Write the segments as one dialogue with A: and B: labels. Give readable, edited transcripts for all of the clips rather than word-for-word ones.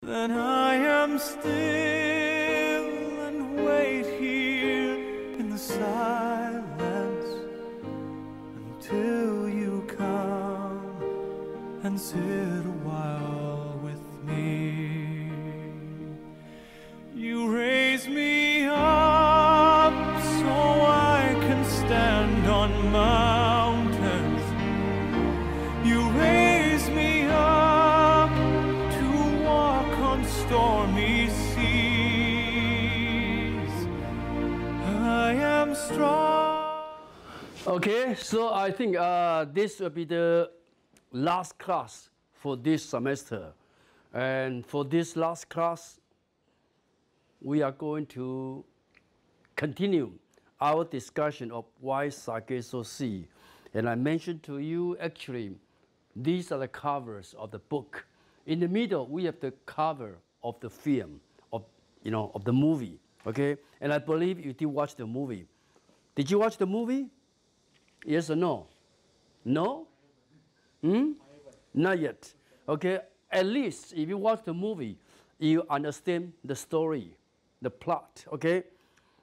A: Then I am still and wait here in the silence until you come and sit a while with me. You raise me up so I can stand on mountains. You raise me up to walk on stormy seas. I am strong.
B: Okay, so I think this will be the last class for this semester. And for this last class, we are going to continue our discussion of why sake so sweet. And I mentioned to you, actually, these are the covers of the book. In the middle, we have the cover of the film, of the movie, okay? And I believe you did watch the movie. Did you watch the movie? Yes or no? No? Not yet. Okay, at least if you watch the movie, you understand the story, the plot, okay?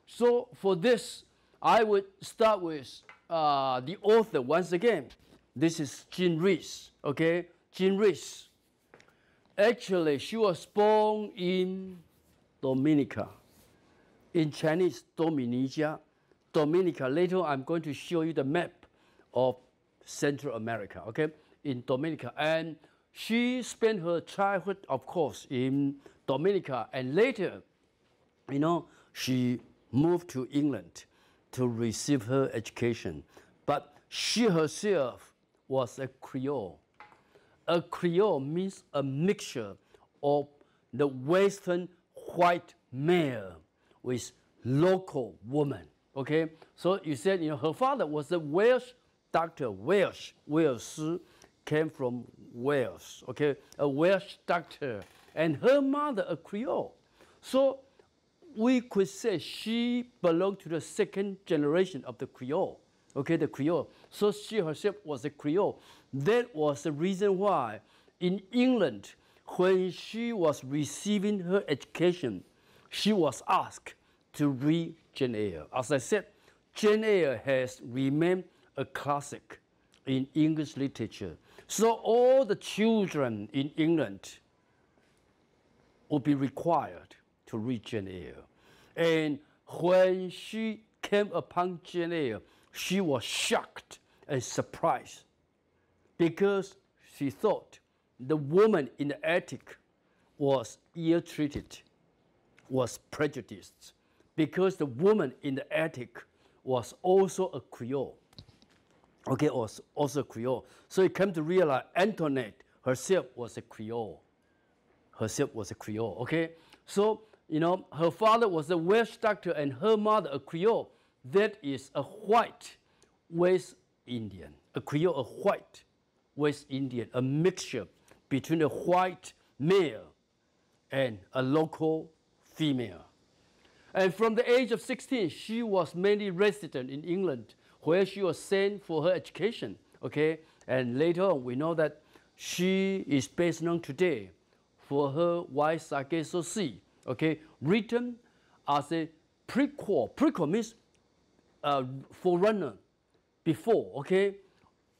B: So for this, I would start with the author once again. This is Jean Rhys, okay? Jean Rhys. Actually, she was born in Dominica. In Chinese, Dominica. Dominica. Later, I'm going to show you the map of Central America, okay? In Dominica. And she spent her childhood, of course, in Dominica. And later, she moved to England to receive her education. But she herself was a Creole. A Creole means a mixture of the Western white male with local woman, okay? So you said, her father was a Welsh doctor. Welsh came from Wales, okay? A Welsh doctor. And her mother, a Creole. So we could say she belonged to the second generation of the Creole, okay, the Creole. So she herself was a Creole. That was the reason why in England, when she was receiving her education, she was asked to read Jane Eyre. As I said, Jane Eyre has remained a classic in English literature. So all the children in England would be required to read Jane Eyre. And when she came upon Jane Eyre, she was shocked and surprised because she thought the woman in the attic was ill-treated, was prejudiced, because the woman in the attic was also a Creole. Okay, also a Creole. So he came to realize Antoinette herself was a Creole. Okay? So, her father was a Welsh doctor and her mother a Creole. That is a white West Indian. A Creole, a white West Indian, a mixture between a white male and a local female. And from the age of 16, she was mainly resident in England, where she was sent for her education, okay? And later on, we know that she is best known today for her Why Sake So Sweet, okay? Written as a prequel. Prequel means forerunner, before, okay?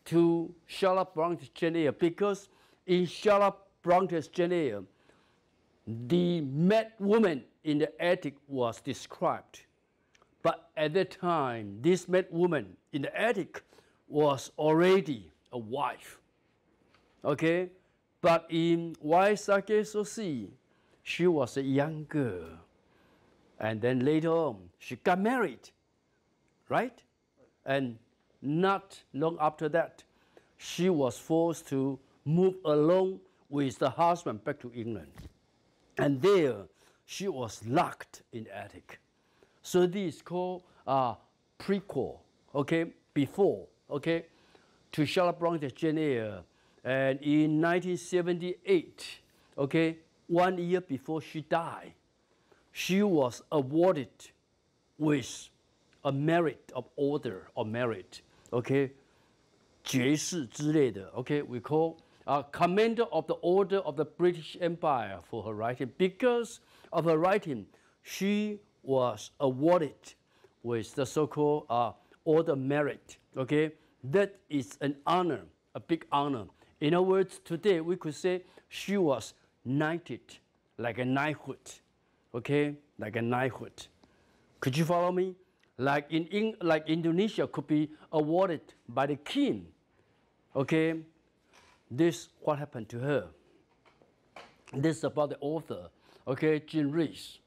B: To Charlotte Bronte's Jane Eyre, because in Charlotte Bronte's Jane Eyre, the mad woman in the attic was described. But at that time, this mad woman in the attic was already a wife, okay? But in Why Sake So Sweet, she was a young girl. And then later on, she got married, right? And not long after that, she was forced to move along with the husband back to England. And there, she was locked in the attic. So this is called prequel, okay, before, okay, to Charlotte Bronte's Jane Eyre. And in 1978, okay, 1 year before she died, she was awarded with a merit of order or merit, okay, 爵士之类的, okay, we call Commander of the Order of the British Empire for her writing. Because of her writing, she was awarded with the so-called Order of Merit. Okay, that is an honor, a big honor. In other words, today we could say she was knighted, like a knighthood. Okay, like a knighthood. Could you follow me? Like like Indonesia could be awarded by the king. Okay, this what happened to her. This is about the author. Okay, Jean Rhys.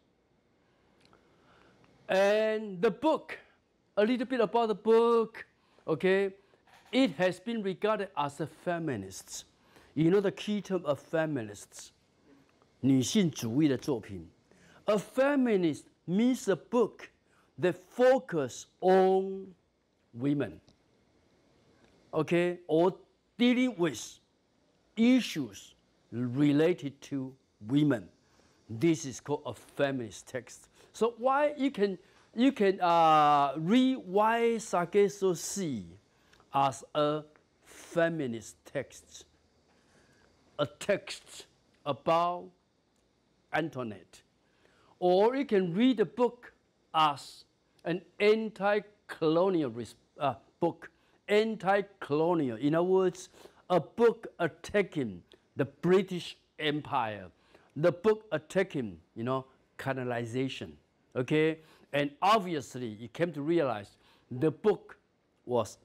B: And the book, a little bit about the book. Okay, it has been regarded as a feminist. You know the key term of feminists. 女性主义的作品. A feminist means a book that focus on women, okay, or dealing with issues related to women. This is called a feminist text. So why you can read Why Sake So See as a feminist text, a text about Antoinette, or you can read the book as an anti-colonial book, anti-colonial. In other words, a book attacking the British Empire, the book attacking, you know, colonization. Okay, and obviously you came to realize the book was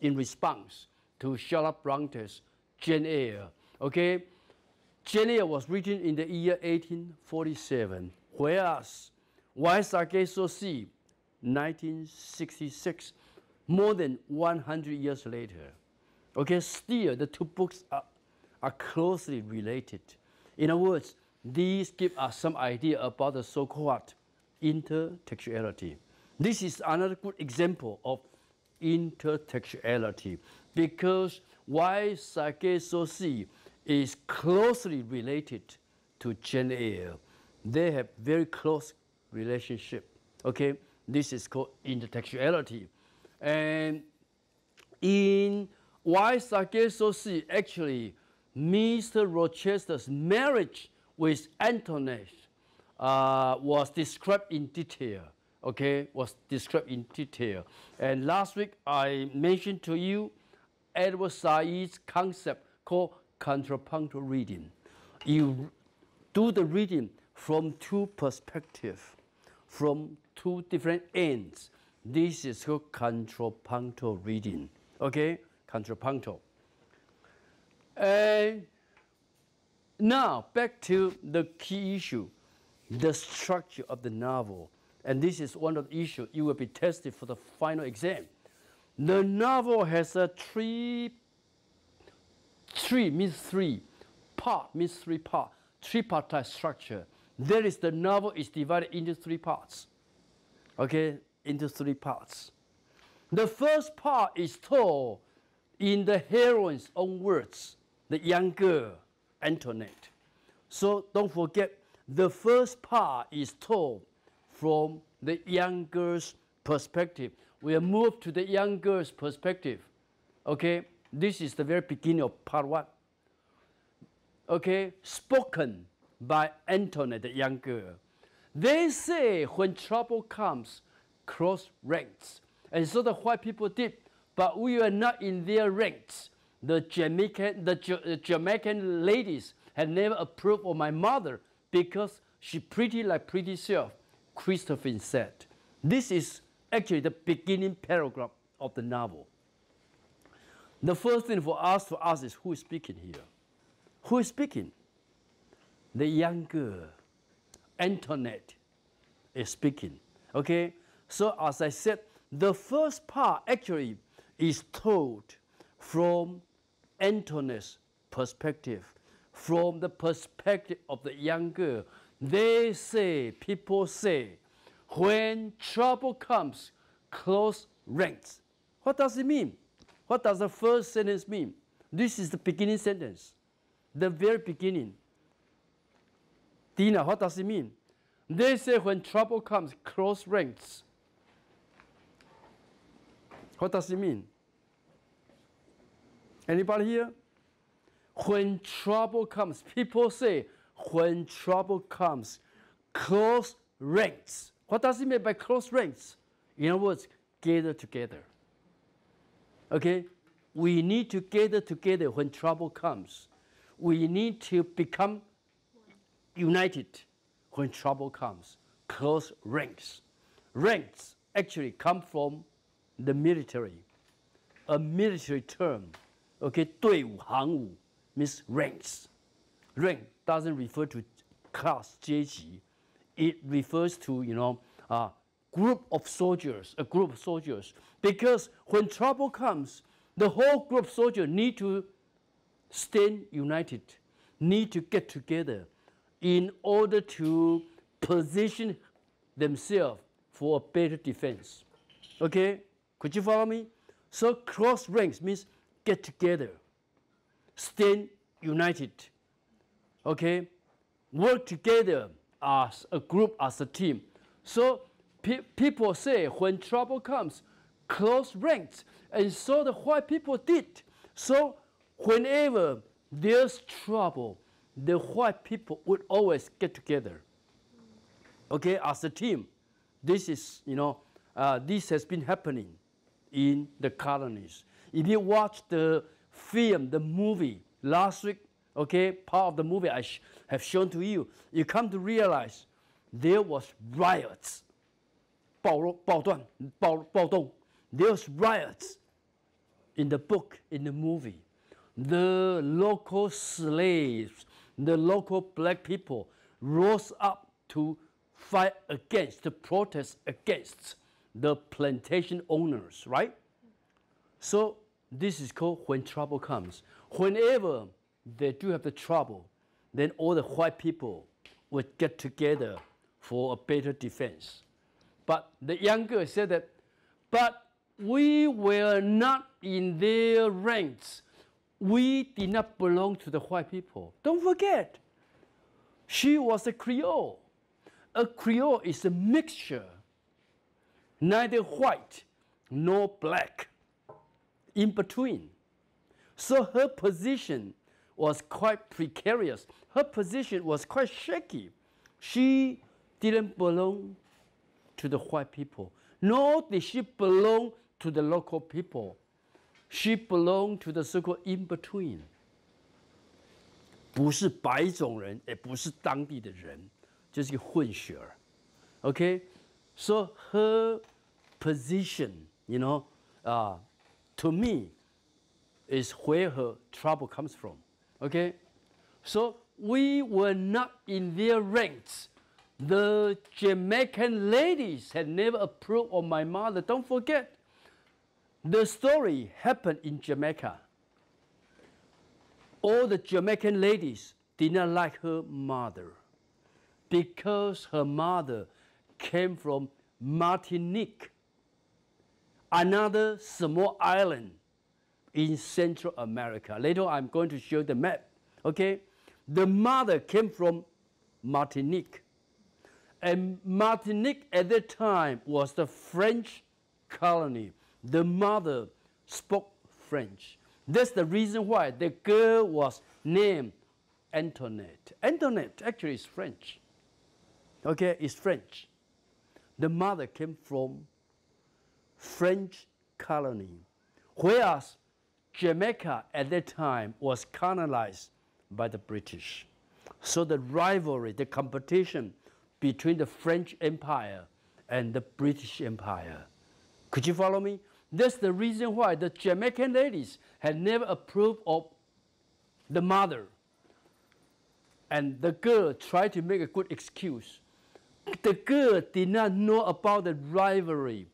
B: in response to Charlotte Bronte's Jane Eyre. Okay, Jane Eyre was written in the year 1847, whereas Why Sake So See, 1966, more than 100 years later. Okay, still the two books are closely related. In other words, these give us some idea about the so-called intertextuality. This is another good example of intertextuality, because Why Sake So See is closely related to Jane Eyre. They have very close relationship. Okay, this is called intertextuality. And in Why Sake So See, actually, Mr. Rochester's marriage with Antoinette was described in detail. Okay, was described in detail. And last week I mentioned to you Edward Said's concept called contrapuntal reading. You do the reading from two perspectives, from two different ends. This is called contrapuntal reading. Okay, contrapuntal. And now back to the key issue, the structure of the novel. And this is one of the issues you will be tested for the final exam. The novel has a tripartite structure. That is, the novel is divided into three parts. Okay, into three parts. The first part is told in the heroine's own words, the young girl, Antoinette. So don't forget, the first part is told from the young girl's perspective. We'll move to the young girl's perspective. Okay, this is the very beginning of part one. Okay, spoken by Antoinette, the young girl. They say when trouble comes, cross ranks. And so the white people did, but we were not in their ranks. The Jamaican ladies had never approved of my mother because she pretty like pretty self, Christopher said. This is actually the beginning paragraph of the novel. The first thing for us to ask is, who is speaking here? Who is speaking? The young girl, Antoinette, is speaking. Okay? So as I said, the first part actually is told from Antoinette's perspective, from the perspective of the young girl. They say, people say, when trouble comes, close ranks. What does it mean? What does the first sentence mean? This is the beginning sentence, the very beginning. Dina, what does it mean? They say when trouble comes, close ranks. What does it mean? Anybody here? when trouble comes, people say, when trouble comes, close ranks. What does it mean by close ranks? In other words, gather together. Okay? We need to gather together when trouble comes. We need to become united when trouble comes. Close ranks. Ranks actually come from the military. A military term. Okay? 队伍,行伍 means ranks. Rank doesn't refer to class, 阶级. It refers to, group of soldiers, a group of soldiers. Because when trouble comes, the whole group of soldiers need to stand united, need to get together in order to position themselves for a better defense. Okay? Could you follow me? So cross ranks means get together, stand united. Okay? Work together as a group, as a team. So people say when trouble comes, close ranks. And so the white people did. So whenever there's trouble, the white people would always get together. Okay, as a team. This is, this has been happening in the colonies. If you watch the film, the movie, last week, okay, part of the movie I have shown to you, you come to realize there was riots. 暴动. There's riots in the book, in the movie. The local slaves, the local black people rose up to fight against, to protest against the plantation owners, right? So this is called when trouble comes. Whenever they do have the trouble, then all the white people would get together for a better defense. But the young girl said that, but we were not in their ranks. We did not belong to the white people. Don't forget, she was a Creole. A Creole is a mixture, neither white nor black, in between. So her position was quite precarious. Her position was quite shaky. She didn't belong to the white people, nor did she belong to the local people. She belonged to the so-called in-between. 不是白种人，也不是当地的人，就是一个混血儿。Okay, so her position, to me, is where her trouble comes from. Okay, so we were not in their ranks. The Jamaican ladies had never approved of my mother. Don't forget, the story happened in Jamaica. All the Jamaican ladies did not like her mother because her mother came from Martinique, another small island in Central America. Later I'm going to show the map. Okay, the mother came from Martinique. And Martinique at that time was the French colony. The mother spoke French. That's the reason why the girl was named Antoinette. Antoinette actually is French. Okay, it's French. The mother came from French colony, whereas Jamaica at that time was colonized by the British. So the rivalry, the competition between the French Empire and the British Empire. Could you follow me? That's the reason why the Jamaican ladies had never approved of the mother. And the girl tried to make a good excuse. The girl did not know about the rivalry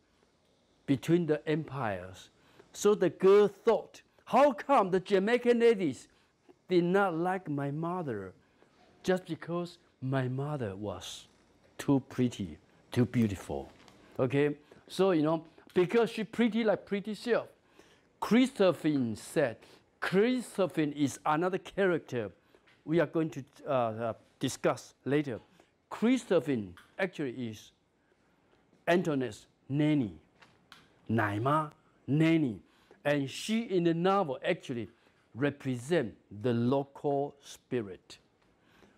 B: between the empires. So the girl thought, how come the Jamaican ladies did not like my mother just because my mother was too pretty, too beautiful? Okay, so because she pretty like pretty self. Christophine said, Christophine is another character we are going to discuss later. Christophine actually is Antoinette's nanny, Naima, nanny. And she in the novel actually represent the local spirit.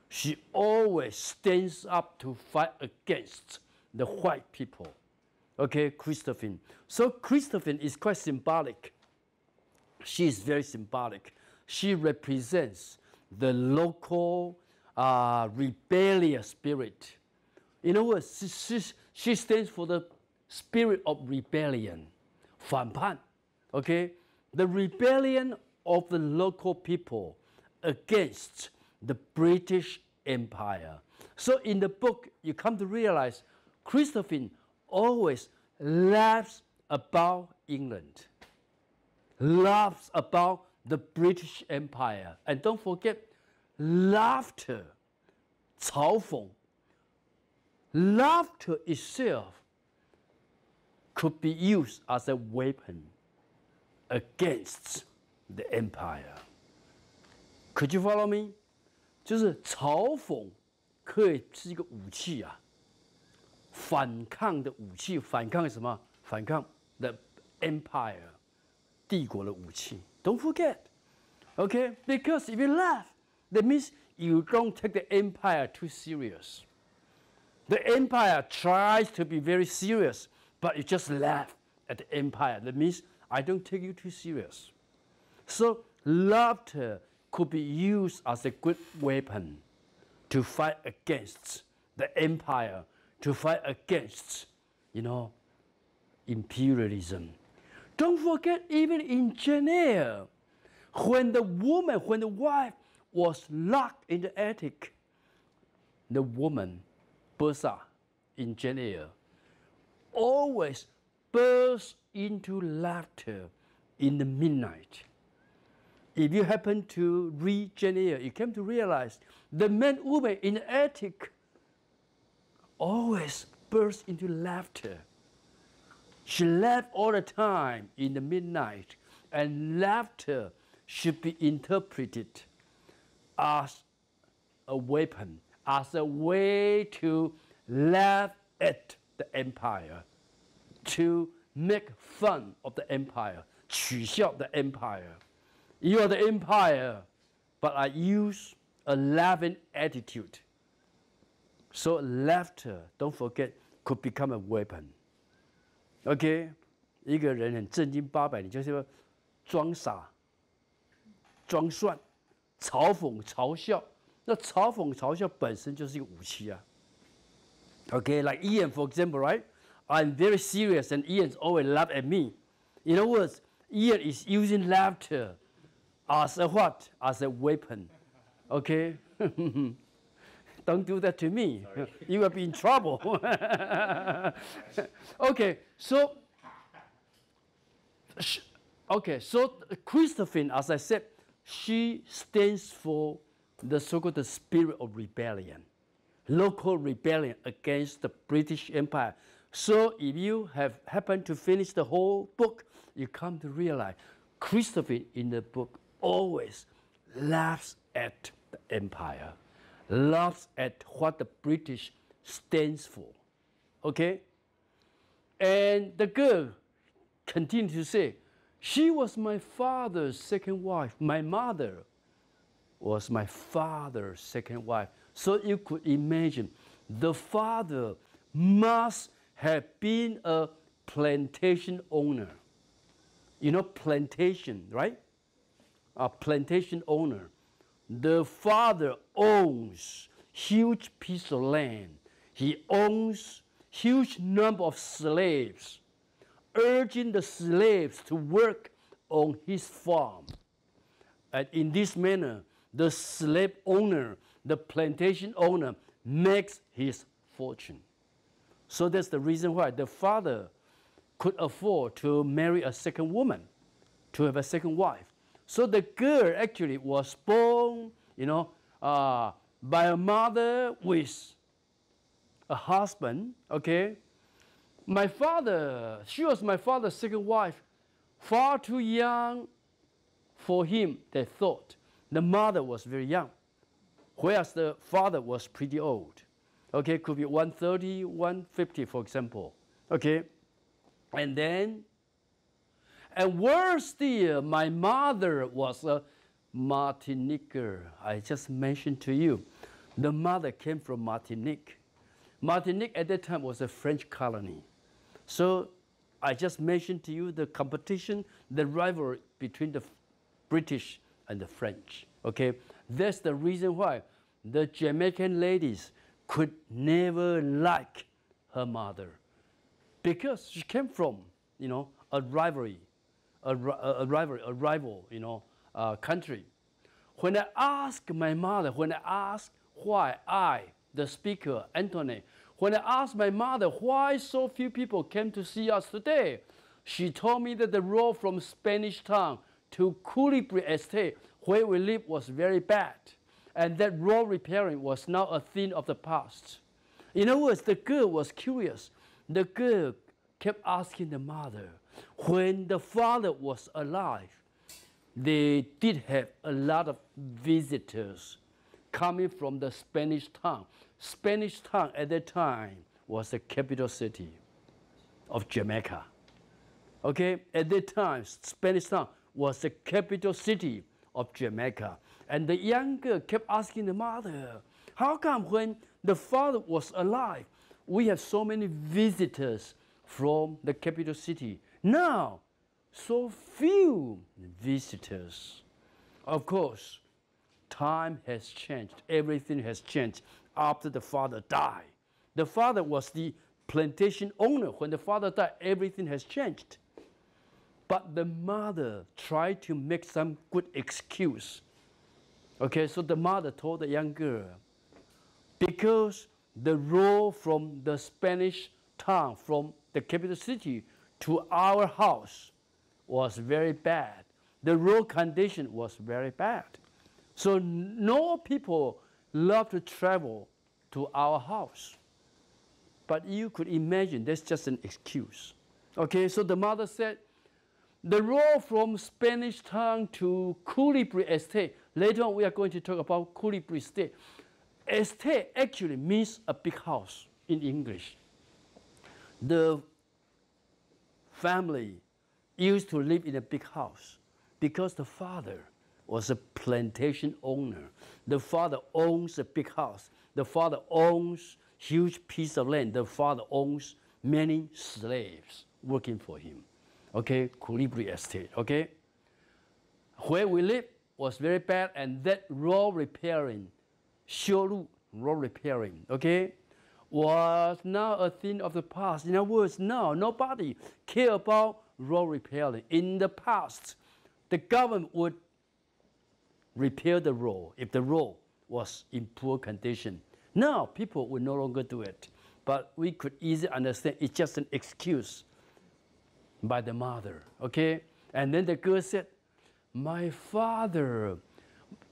B: She always stands up to fight against the white people. Okay, Christophine. So Christophine is quite symbolic. She is very symbolic. She represents the local rebellious spirit. In other words, she stands for the spirit of rebellion. 反叛, okay? The rebellion of the local people against the British Empire. So in the book, you come to realize Christophine always laughs about England, laughs about the British Empire. And don't forget, laughter, 嘲讽. Laughter itself could be used as a weapon against the empire. Could you follow me? 就是嘲讽可以是一个武器啊，反抗的武器。反抗什么？反抗 the empire 帝国的武器。Don't forget, okay? Because if you laugh, that means you don't take the empire too serious. The empire tries to be very serious, but you just laugh at the empire. That means I don't take you too serious. So laughter could be used as a good weapon to fight against the empire, to fight against, imperialism. Don't forget, even in Jane Eyre, when the wife was locked in the attic, the woman, Bertha, in Jane Eyre, always bursts into laughter in the midnight. If you happen to read Jane Eyre, you come to realize the man woman in the attic always bursts into laughter. She laughed all the time in the midnight, and laughter should be interpreted as a weapon, as a way to laugh at the empire, to make fun of the empire, 取笑 the empire. You are the empire, but I use a laughing attitude. So laughter, don't forget, could become a weapon. Okay? 一个人很正经八百，你就是要装傻、装蒜、嘲讽、嘲笑。那嘲讽、嘲笑本身就是一个武器啊。Okay, like Ian, for example, right? I'm very serious, and Ian's always laugh at me. In other words, Ian is using laughter as a what? As a weapon. Okay? Don't do that to me. Sorry. You will be in trouble. Okay, so Christophine, as I said, she stands for the so-called the spirit of rebellion, local rebellion against the British Empire. So if you have happened to finish the whole book, you come to realize Christophine in the book always laughs at the empire, laughs at what the British stands for. Okay? And the girl continued to say, she was my father's second wife. My mother was my father's second wife. So you could imagine the father must have been a plantation owner. You know plantation, right? A plantation owner. The father owns huge piece of land. He owns huge number of slaves, urging the slaves to work on his farm. And in this manner, the slave owner, the plantation owner, makes his fortune. So that's the reason why the father could afford to marry a second woman, to have a second wife. So the girl actually was born, by a mother with a husband, okay? She was my father's second wife, far too young for him, they thought. The mother was very young, whereas the father was pretty old. Okay, could be 130, 150, for example. Okay, and worse still, my mother was a Martinique girl. I just mentioned to you, the mother came from Martinique. Martinique at that time was a French colony. So I just mentioned to you the competition, the rivalry between the British and the French. Okay, that's the reason why the Jamaican ladies could never like her mother, because she came from, a rival, country. When I asked my mother, when I asked why the speaker, Anthony, when I asked my mother why so few people came to see us today, she told me that the road from Spanish Town to Colibri Estate, where we live, was very bad. And that road repairing was now a thing of the past. In other words, the girl was curious. The girl kept asking the mother, when the father was alive, they did have a lot of visitors coming from the Spanish Town. Spanish Town at that time was the capital city of Jamaica. Okay, at that time, Spanish Town was the capital city of Jamaica. And the young girl kept asking the mother, how come when the father was alive, we have so many visitors from the capital city? Now, so few visitors. Of course, time has changed. Everything has changed after the father died. The father was the plantation owner. When the father died, everything has changed. But the mother tried to make some good excuse. Okay, so the mother told the young girl, because the road from the Spanish town, from the capital city to our house was very bad. The road condition was very bad. So no people love to travel to our house. But you could imagine that's just an excuse. Okay, so the mother said, the road from Spanish Town to Colibri Estate, later on we are going to talk about Colibri Estate. Estate actually means a big house in English. The family used to live in a big house because the father was a plantation owner. The father owns a big house. The father owns huge piece of land. The father owns many slaves working for him. Okay, Colibri Estate, okay? Where we live was very bad, and that road repairing, road repairing, okay, was now a thing of the past. In other words, now nobody care about road repairing. In the past, the government would repair the road if the road was in poor condition. Now people would no longer do it, but we could easily understand it's just an excuse by the mother, okay? And then the girl said, my father,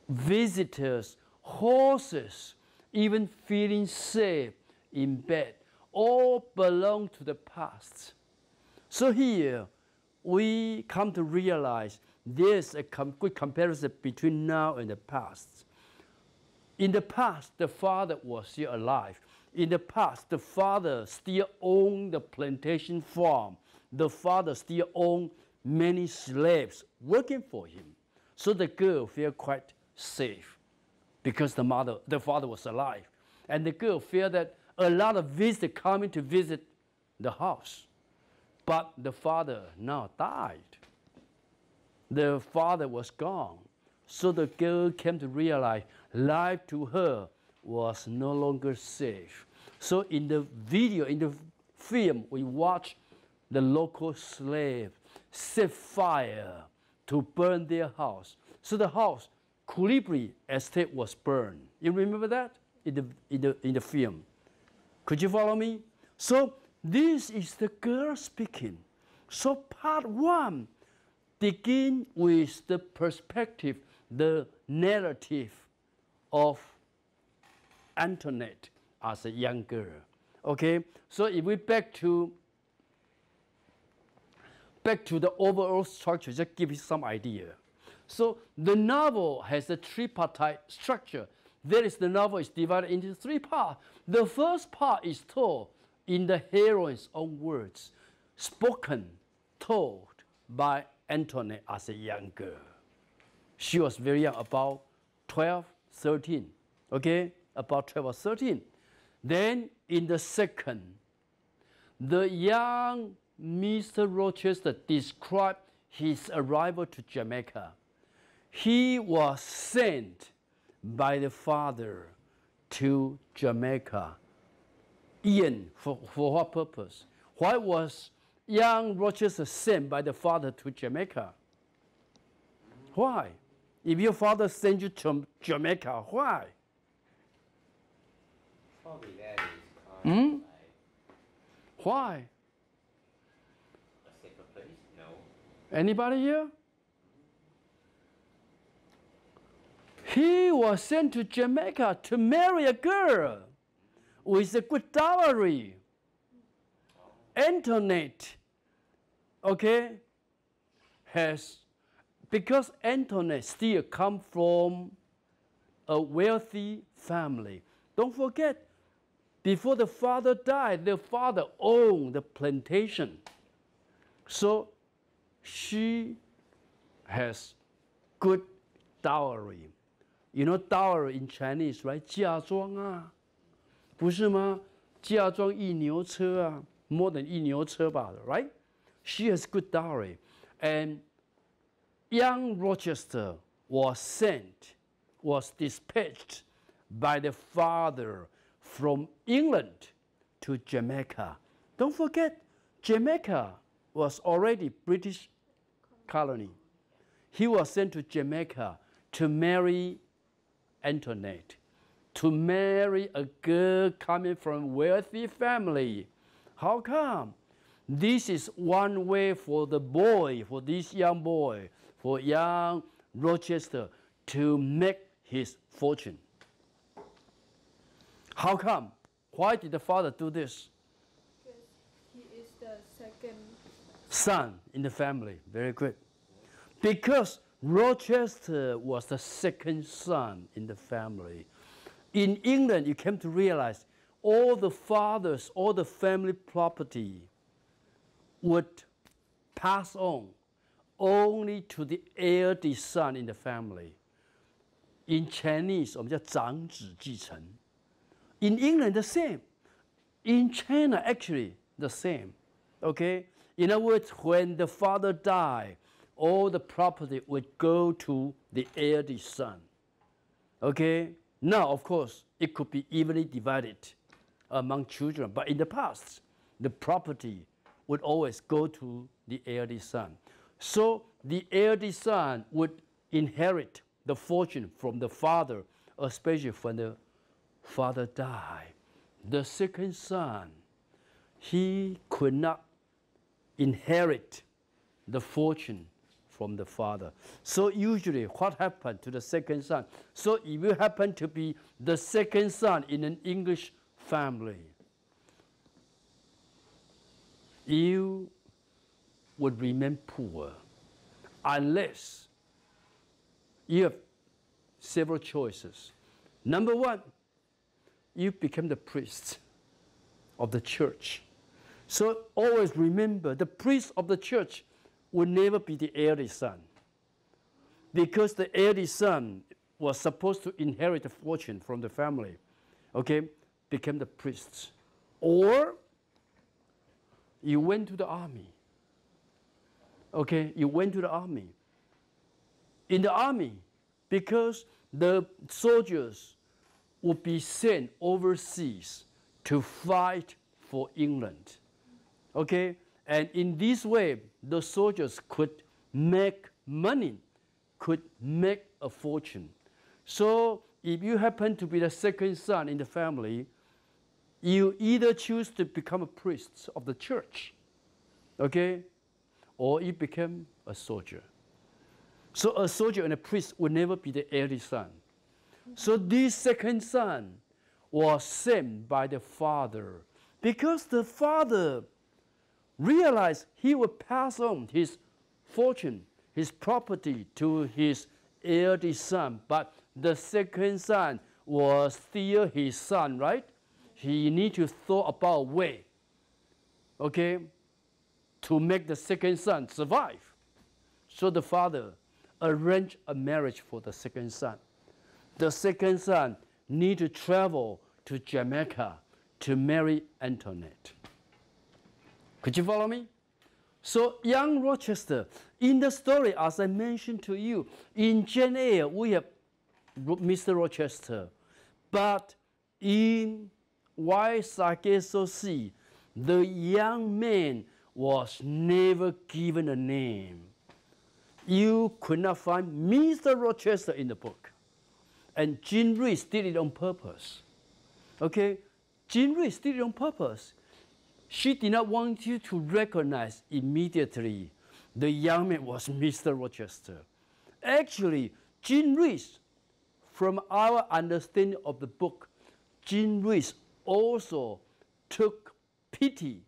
B: visitors, horses, even feeling safe in bed, all belong to the past. So here, we come to realize there's a good comparison between now and the past. In the past, the father was still alive. In the past, the father still owned the plantation farm. The father still owned many slaves working for him. So the girl felt quite safe because the father was alive. And the girl felt that a lot of visitors coming to visit the house. But the father now died. The father was gone. So the girl came to realize life to her was no longer safe. So in the video, in the film, we watched the local slave set fire to burn their house. So the house, Colibri Estate, was burned. You remember that in the film? Could you follow me? So this is the girl speaking. So part one begins with the perspective, the narrative of Antoinette as a young girl. Okay, so if we back to the overall structure, just give you some idea. So the novel has a tripartite structure. That is, the novel is divided into three parts. The first part is told in the heroine's own words, spoken, told by Antoinette as a young girl. She was very young, about 12, 13, okay? About 12 or 13. Then in the second, the young Mr. Rochester described his arrival to Jamaica. He was sent by the father to Jamaica. Ian, for what purpose? Why was young Rochester sent by the father to Jamaica? Why? If your father sent you to Jamaica, why?
C: Probably that is caused by
B: Why?
C: a safer place. No.
B: Anybody here? He was sent to Jamaica to marry a girl with a good dowry. Antoinette, okay, because Antoinette still come from a wealthy family. Don't forget, before the father died, the father owned the plantation. So she has good dowry. You know dowry in Chinese, right? 嫁妆啊，不是吗？嫁妆一牛车啊， more than 一牛车吧 right? She has good dowry. And young Rochester was dispatched by the father from England to Jamaica. Don't forget, Jamaica was already British colony. He was sent to Jamaica to marry Antoinette, to marry a girl coming from a wealthy family. How come? This is one way for the boy, for this young boy, for young Rochester to make his fortune. How come? Why did the father do this?
D: Because he is the second
B: Son in the family. Very good. Because Rochester was the second son in the family. In England, you came to realize all the fathers, all the family property would pass on only to the eldest son in the family. In Chinese, 我们叫长子继承. In England, the same. In China, actually, the same. Okay? In other words, when the father died, all the property would go to the eldest son. Okay? Now, of course, it could be evenly divided among children, but in the past, the property would always go to the eldest son. So the eldest son would inherit the fortune from the father, especially when the father died. The second son, he could not inherit the fortune from the father. So usually what happened to the second son? So if you happen to be the second son in an English family, you would remain poor unless you have several choices. Number one, you become the priest of the church. So always remember, the priest of the church would never be the eldest son, because the eldest son was supposed to inherit the fortune from the family, okay, became the priest. Or you went to the army, okay, you went to the army. In the army, because the soldiers would be sent overseas to fight for England, okay? And in this way, the soldiers could make money, could make a fortune. So if you happen to be the second son in the family, you either choose to become a priest of the church, okay? Or you become a soldier. So a soldier and a priest would never be the eldest son. So this second son was sent by the father, because the father realized he would pass on his fortune, his property to his eldest son. But the second son was still his son, right? He need to thought about a way, okay, to make the second son survive. So the father arrange a marriage for the second son. The second son need to travel to Jamaica to marry Antoinette. Could you follow me? So young Rochester, in the story, as I mentioned to you, in Jane Eyre, we have Mr. Rochester. But in Why Sake So Sea, the young man was never given a name. You could not find Mr. Rochester in the book. And Jean Rhys did it on purpose. Okay? Jean Rhys did it on purpose. She did not want you to recognize immediately the young man was Mr. Rochester. Actually, Jean Rhys, from our understanding of the book, Jean Rhys also took pity.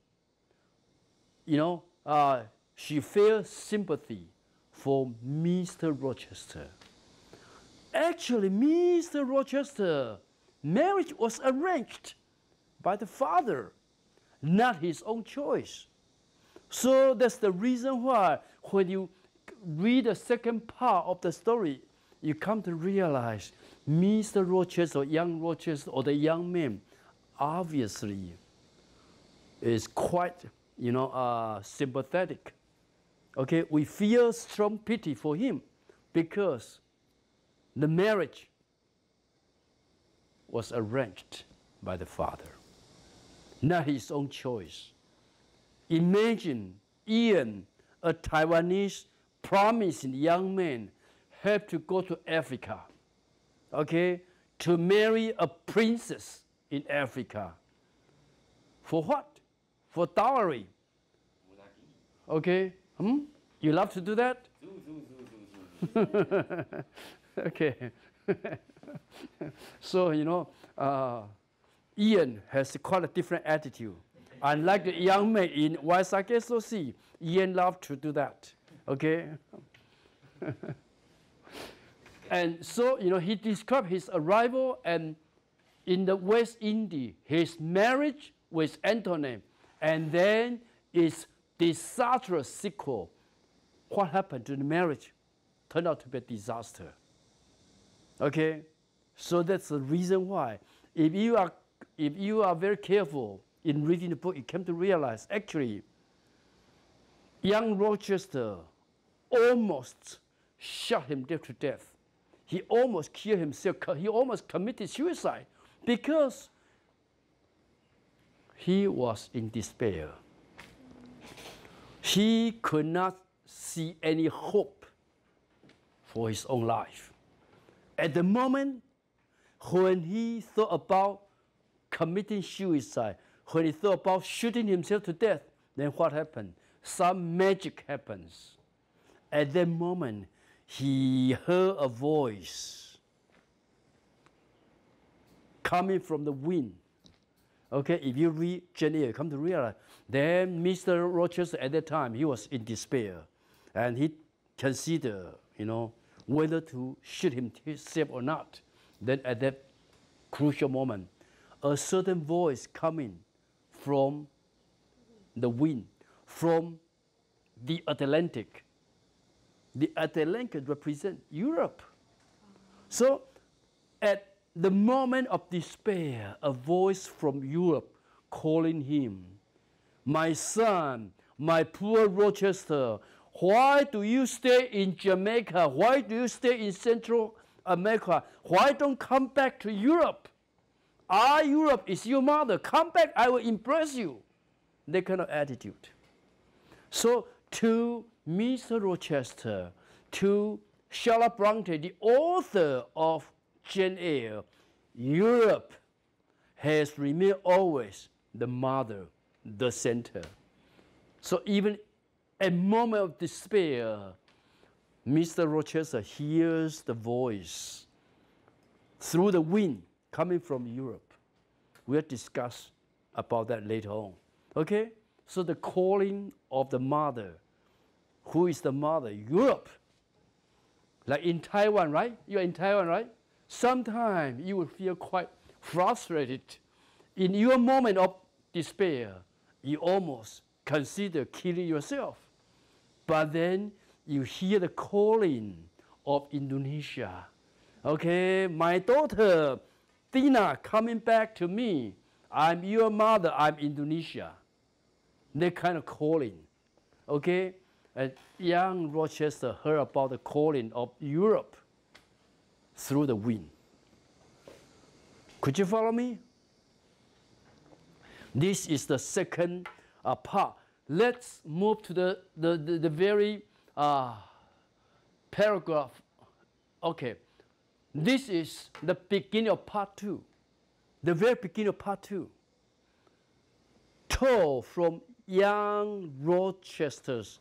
B: She felt sympathy for Mr. Rochester. Actually, Mr. Rochester, marriage was arranged by the father, not his own choice. So that's the reason why when you read the second part of the story, you come to realize Mr. Rochester, young Rochester, or the young man, obviously is quite, sympathetic. Okay, we feel strong pity for him because the marriage was arranged by the father, not his own choice. Imagine Ian, a Taiwanese promising young man, have to go to Africa, okay, to marry a princess in Africa. For what? For dowry. Okay. You love to do that? Okay. So, Ian has quite a different attitude. Unlike the young man in Why Sake So Sea, Ian loved to do that. Okay? And so, he described his arrival and in the West Indies, his marriage with Antoinette, and then his disastrous sequel. What happened to the marriage? Turned out to be a disaster. Okay? So that's the reason why. If you are very careful in reading the book, you come to realize, actually, young Rochester almost shot himself to death. He almost killed himself. He almost committed suicide because he was in despair. He could not see any hope for his own life. At the moment when he thought about committing suicide, when he thought about shooting himself to death, then what happened? Some magic happens. At that moment, he heard a voice coming from the wind. Okay, if you read Jane Eyre, you come to realize, then Mr. Rochester at that time, he was in despair. And he considered, whether to shoot himself or not. Then at that crucial moment, a certain voice coming from the wind, from the Atlantic. The Atlantic represents Europe. So at the moment of despair, a voice from Europe calling him, "My son, my poor Rochester, why do you stay in Jamaica? Why do you stay in Central America? Why don't come back to Europe? Europe is your mother. Come back, I will impress you." That kind of attitude. So to Mr. Rochester, to Charlotte Bronte, the author of Jane Eyre, Europe has remained always the mother, the center. So even at a moment of despair, Mr. Rochester hears the voice through the wind coming from Europe. We'll discuss about that later on. Okay? So the calling of the mother. Who is the mother? Europe. Like in Taiwan, right? You're in Taiwan, right? Sometimes you will feel quite frustrated. In your moment of despair, you almost consider killing yourself. But then you hear the calling of Indonesia. Okay, my daughter, Tina, coming back to me. I'm your mother, I'm Indonesia. That kind of calling. Okay, and young Rochester heard about the calling of Europe through the wind. Could you follow me? This is the second part. Let's move to the very paragraph. Okay, this is the beginning of part 2. The very beginning of part 2. Told from young Rochester's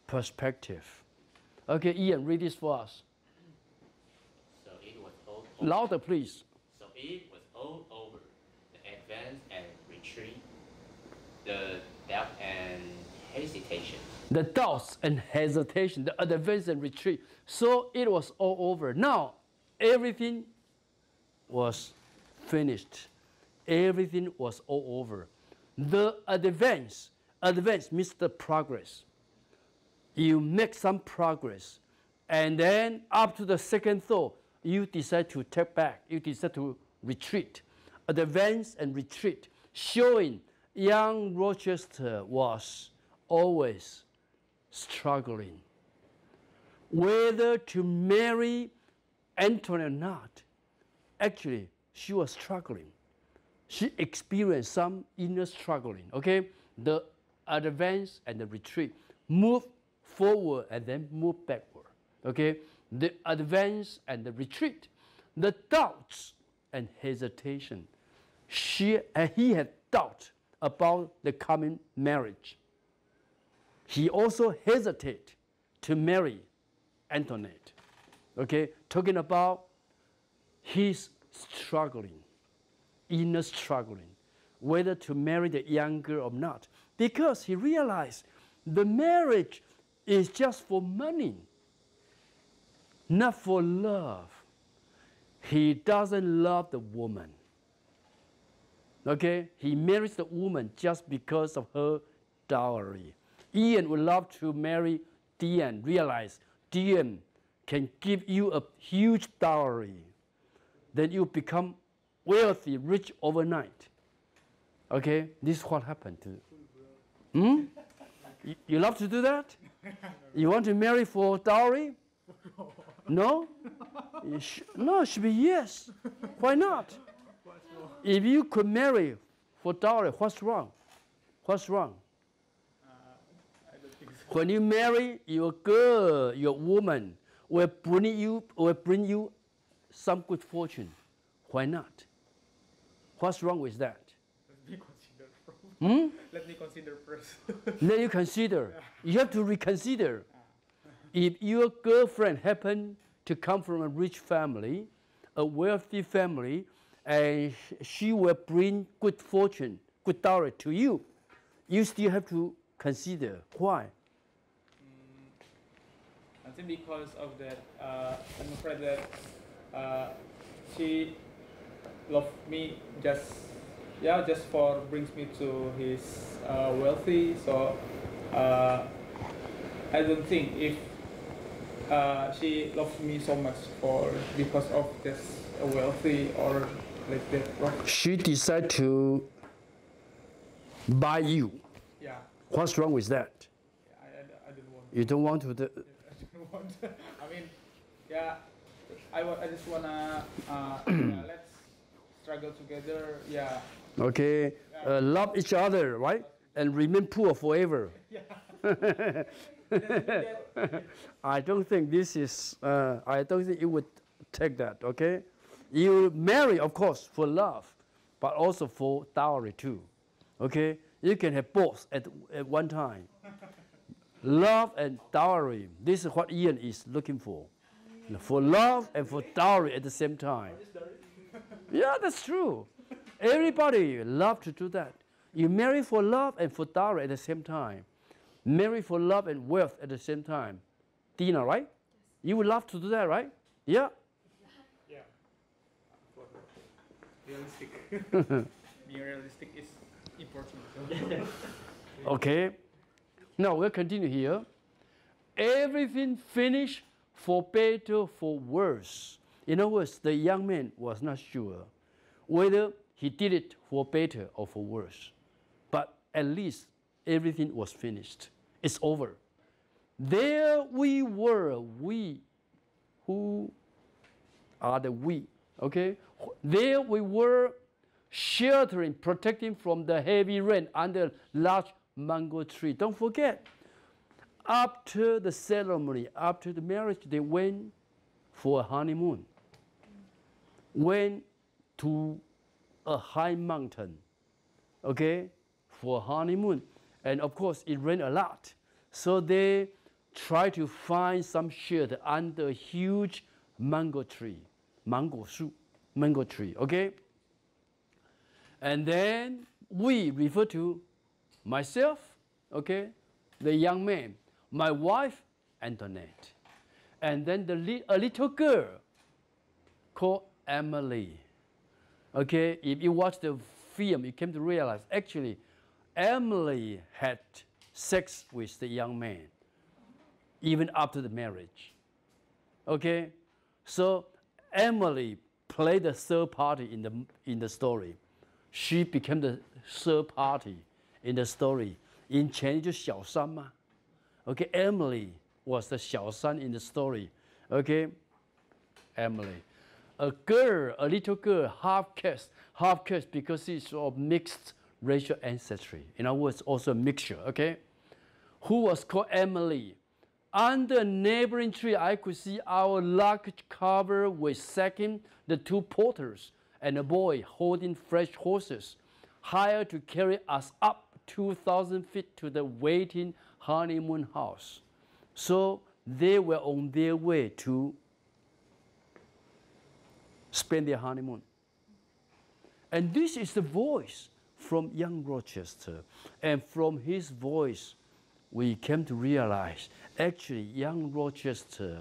B: perspective. Okay, Ian, read this for us.
C: So it was all over.
B: Louder, please.
C: So it was all over. The advance and retreat, the doubt and hesitation.
B: The doubts and hesitation, the advance and retreat. So it was all over. Now, everything was finished. Everything was all over. The advance means the progress. You make some progress. And then up to the second thought, you decide to take back. You decide to retreat. Advance and retreat, showing young Rochester was always struggling. Whether to marry Anthony or not, actually, she was struggling. She experienced some inner struggling, okay? The advance and the retreat. Move forward and then move backward, okay? The advance and the retreat. The doubts and hesitation. He had doubt about the coming marriage. He also hesitated to marry Antoinette, okay? Talking about his struggling, inner struggling, whether to marry the young girl or not, because he realized the marriage is just for money, not for love. He doesn't love the woman. Okay? He marries the woman just because of her dowry. Ian would love to marry Diane, realize Diane can give you a huge dowry. Then you become wealthy, rich overnight. Okay? This is what happened to You love to do that? You want to marry for dowry? No? No, it should be yes. Why not? If you could marry for dowry, what's wrong? What's wrong?
E: I don't think so.
B: When you marry your girl, your woman will bring you some good fortune. Why not? What's wrong with that?
E: Let me consider first. Let me consider first.
B: Let you consider. You have to reconsider. If your girlfriend happened to come from a rich family, a wealthy family, and she will bring good fortune, good dowry to you, you still have to consider. Why?
E: I think because of that, I'm afraid that she loved me just for brings me to his wealthy. So I don't think if she loves me so much because of just a wealthy or like that.
B: She decided to buy you.
E: Yeah.
B: What's wrong with that?
E: I don't want.
B: You don't want to.
E: I don't want. I mean, yeah. I just wanna yeah, let's struggle together. Yeah.
B: Okay, love each other, right? And remain poor forever.
E: Yeah.
B: I don't think this is. I don't think you would take that. Okay, you marry, of course, for love, but also for dowry too. Okay, you can have both at one time. Love and dowry. This is what Ian is looking for. For love and for dowry at the same time. Yeah, that's true. Everybody loves to do that. You marry for love and for dowry at the same time. Marry for love and wealth at the same time. Dina, right? Yes. You would love to do that, right? Yeah?
E: Yeah. Realistic. Being realistic is important.
B: Okay. Now we'll continue here. Everything finished for better, for worse. In other words, the young man was not sure whether he did it for better or for worse. But at least everything was finished. It's over. There we were, we. Who are the we? Okay? There we were, sheltering, protecting from the heavy rain under large mango tree. Don't forget, after the ceremony, after the marriage, they went for a honeymoon. Went to a high mountain, okay, for a honeymoon. And of course, it rained a lot. So they tried to find some shelter under a huge mango tree, mango tree, okay? And then we refer to myself, okay, the young man, my wife, Antoinette, and then a little girl called Emily. Okay, if you watch the film, you came to realize actually Emily had sex with the young man even after the marriage. Okay, so Emily played the third party in the story. She became the third party in the story. In Chinese, 就小三嘛. Okay, Emily was the 小三 in the story. Okay, Emily. A girl, a little girl, half caste because she's of mixed racial ancestry. In other words, also a mixture, okay? Who was called Emily. Under a neighboring tree, I could see our luggage covered with sacking, the two porters, and a boy holding fresh horses, hired to carry us up 2,000 feet to the waiting honeymoon house. So they were on their way to spend their honeymoon. And this is the voice from young Rochester. And from his voice, we came to realize actually young Rochester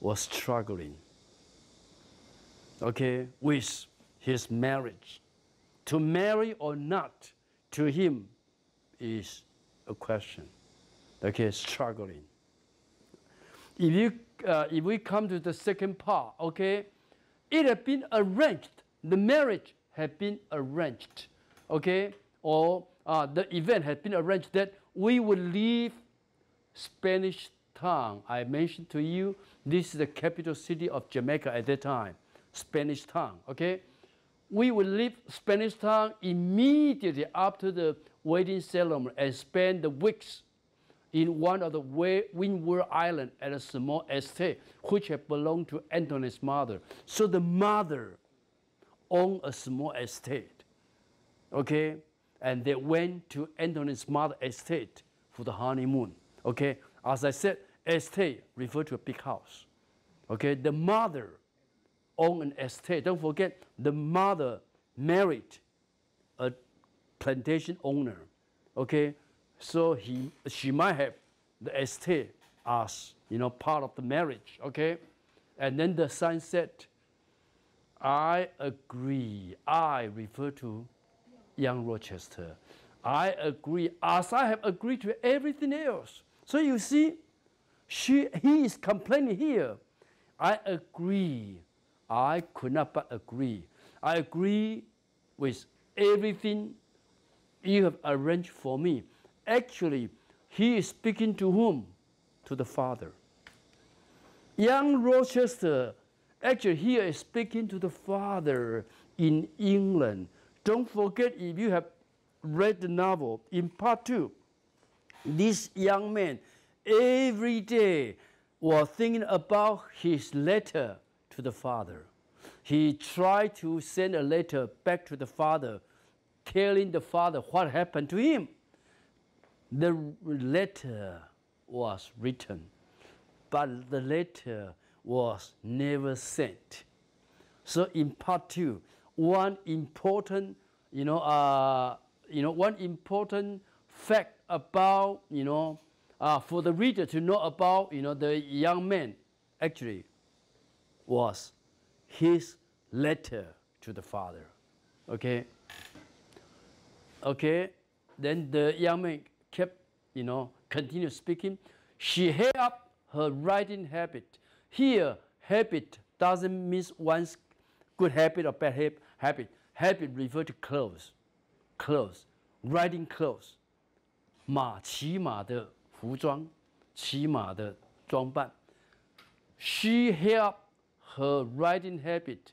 B: was struggling, okay, with his marriage. To marry or not, to him is a question, okay, struggling. If we come to the second part, okay, it had been arranged, the marriage had been arranged, okay, or the event had been arranged that we would leave Spanish Town. I mentioned to you, this is the capital city of Jamaica at that time, Spanish Town, okay? We would leave Spanish Town immediately after the wedding ceremony and spend the weeks in one of the Windward Island at a small estate which had belonged to Anthony's mother. So the mother owned a small estate, okay? And they went to Anthony's mother's estate for the honeymoon, okay? As I said, estate referred to a big house, okay? The mother owned an estate. Don't forget, the mother married a plantation owner, okay? So she might have the estate as, you know, part of the marriage, okay? And then the son said, I agree. I refer to young Rochester. I agree, as I have agreed to everything else. So you see, he is complaining here. I agree. I could not but agree. I agree with everything you have arranged for me. Actually, he is speaking to whom? To the father. Young Rochester, actually, here is speaking to the father in England. Don't forget, if you have read the novel, in part 2, this young man every day was thinking about his letter to the father. He tried to send a letter back to the father, telling the father what happened to him. The letter was written, but the letter was never sent. So in part 2, one important, one important fact about, for the reader to know about, the young man, actually, was his letter to the father. Okay. Okay. Then the young man kept, continued speaking. She held up her writing habit. here, habit doesn't mean one's good habit or bad habit. Habit refers to clothes, riding clothes. 骑马的服装，骑马的装扮。She helped her riding habit.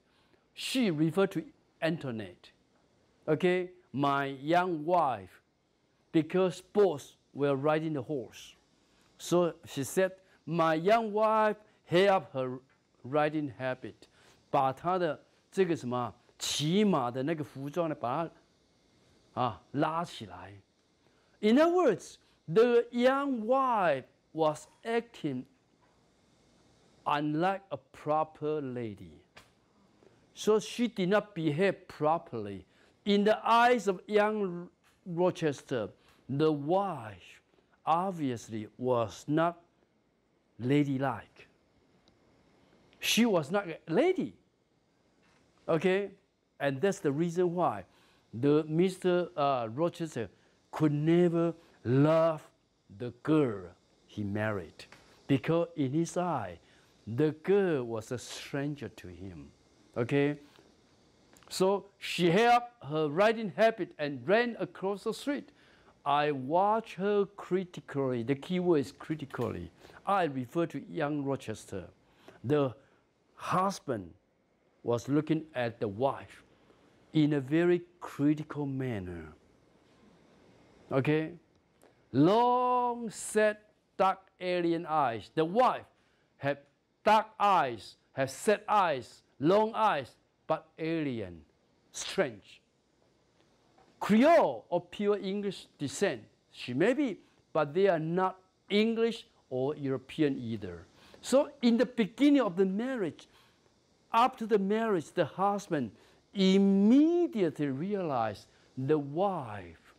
B: She referred to Antoinette. Okay, my young wife, because both were riding the horse. So she said, my young wife helped her riding habit. 把她的这个什么骑马的那个服装呢，把它拉起来。In other words, the young wife was acting unlike a proper lady. So she did not behave properly. In the eyes of young Rochester, the wife obviously was not ladylike. She was not a lady. Okay? And that's the reason why the Mr. Rochester could never love the girl he married. Because in his eye, the girl was a stranger to him. Okay? So she helped her riding habit and ran across the street. I watched her critically. The key word is critically. I refer to young Rochester. The husband was looking at the wife in a very critical manner. Okay? Long set, dark alien eyes. The wife had dark eyes, has set eyes, long eyes, but alien, strange. Creole or pure English descent, she may be, but they are not English or European either. So in the beginning of the marriage, after the marriage, the husband immediately realized the wife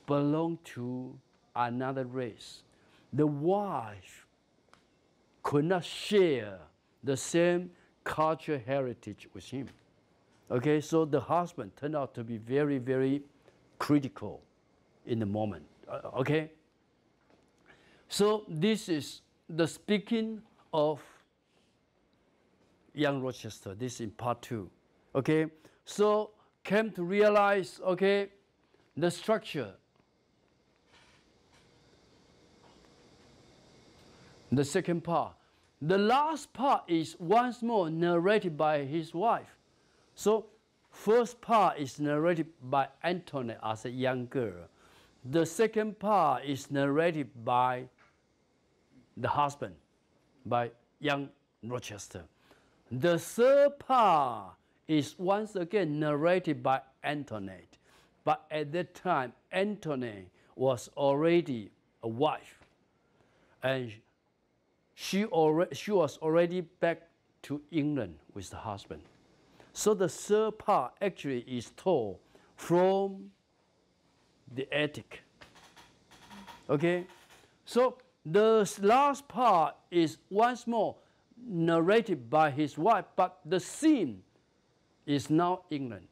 B: belonged to another race. The wife could not share the same cultural heritage with him. Okay, so the husband turned out to be very, very critical in the moment. Okay? So this is the speaking of young Rochester. This is in part 2. Okay? So came to realize, okay, the structure. The second part. The last part is once more narrated by his wife. So first part is narrated by Antoinette as a young girl. The second part is narrated by the husband, by young Rochester. The third part is once again narrated by Antoinette. But at that time, Antoinette was already a wife. And she was already back to England with the husband. So the third part actually is told from the attic. Okay? So the last part is once more narrated by his wife, but the scene is now England.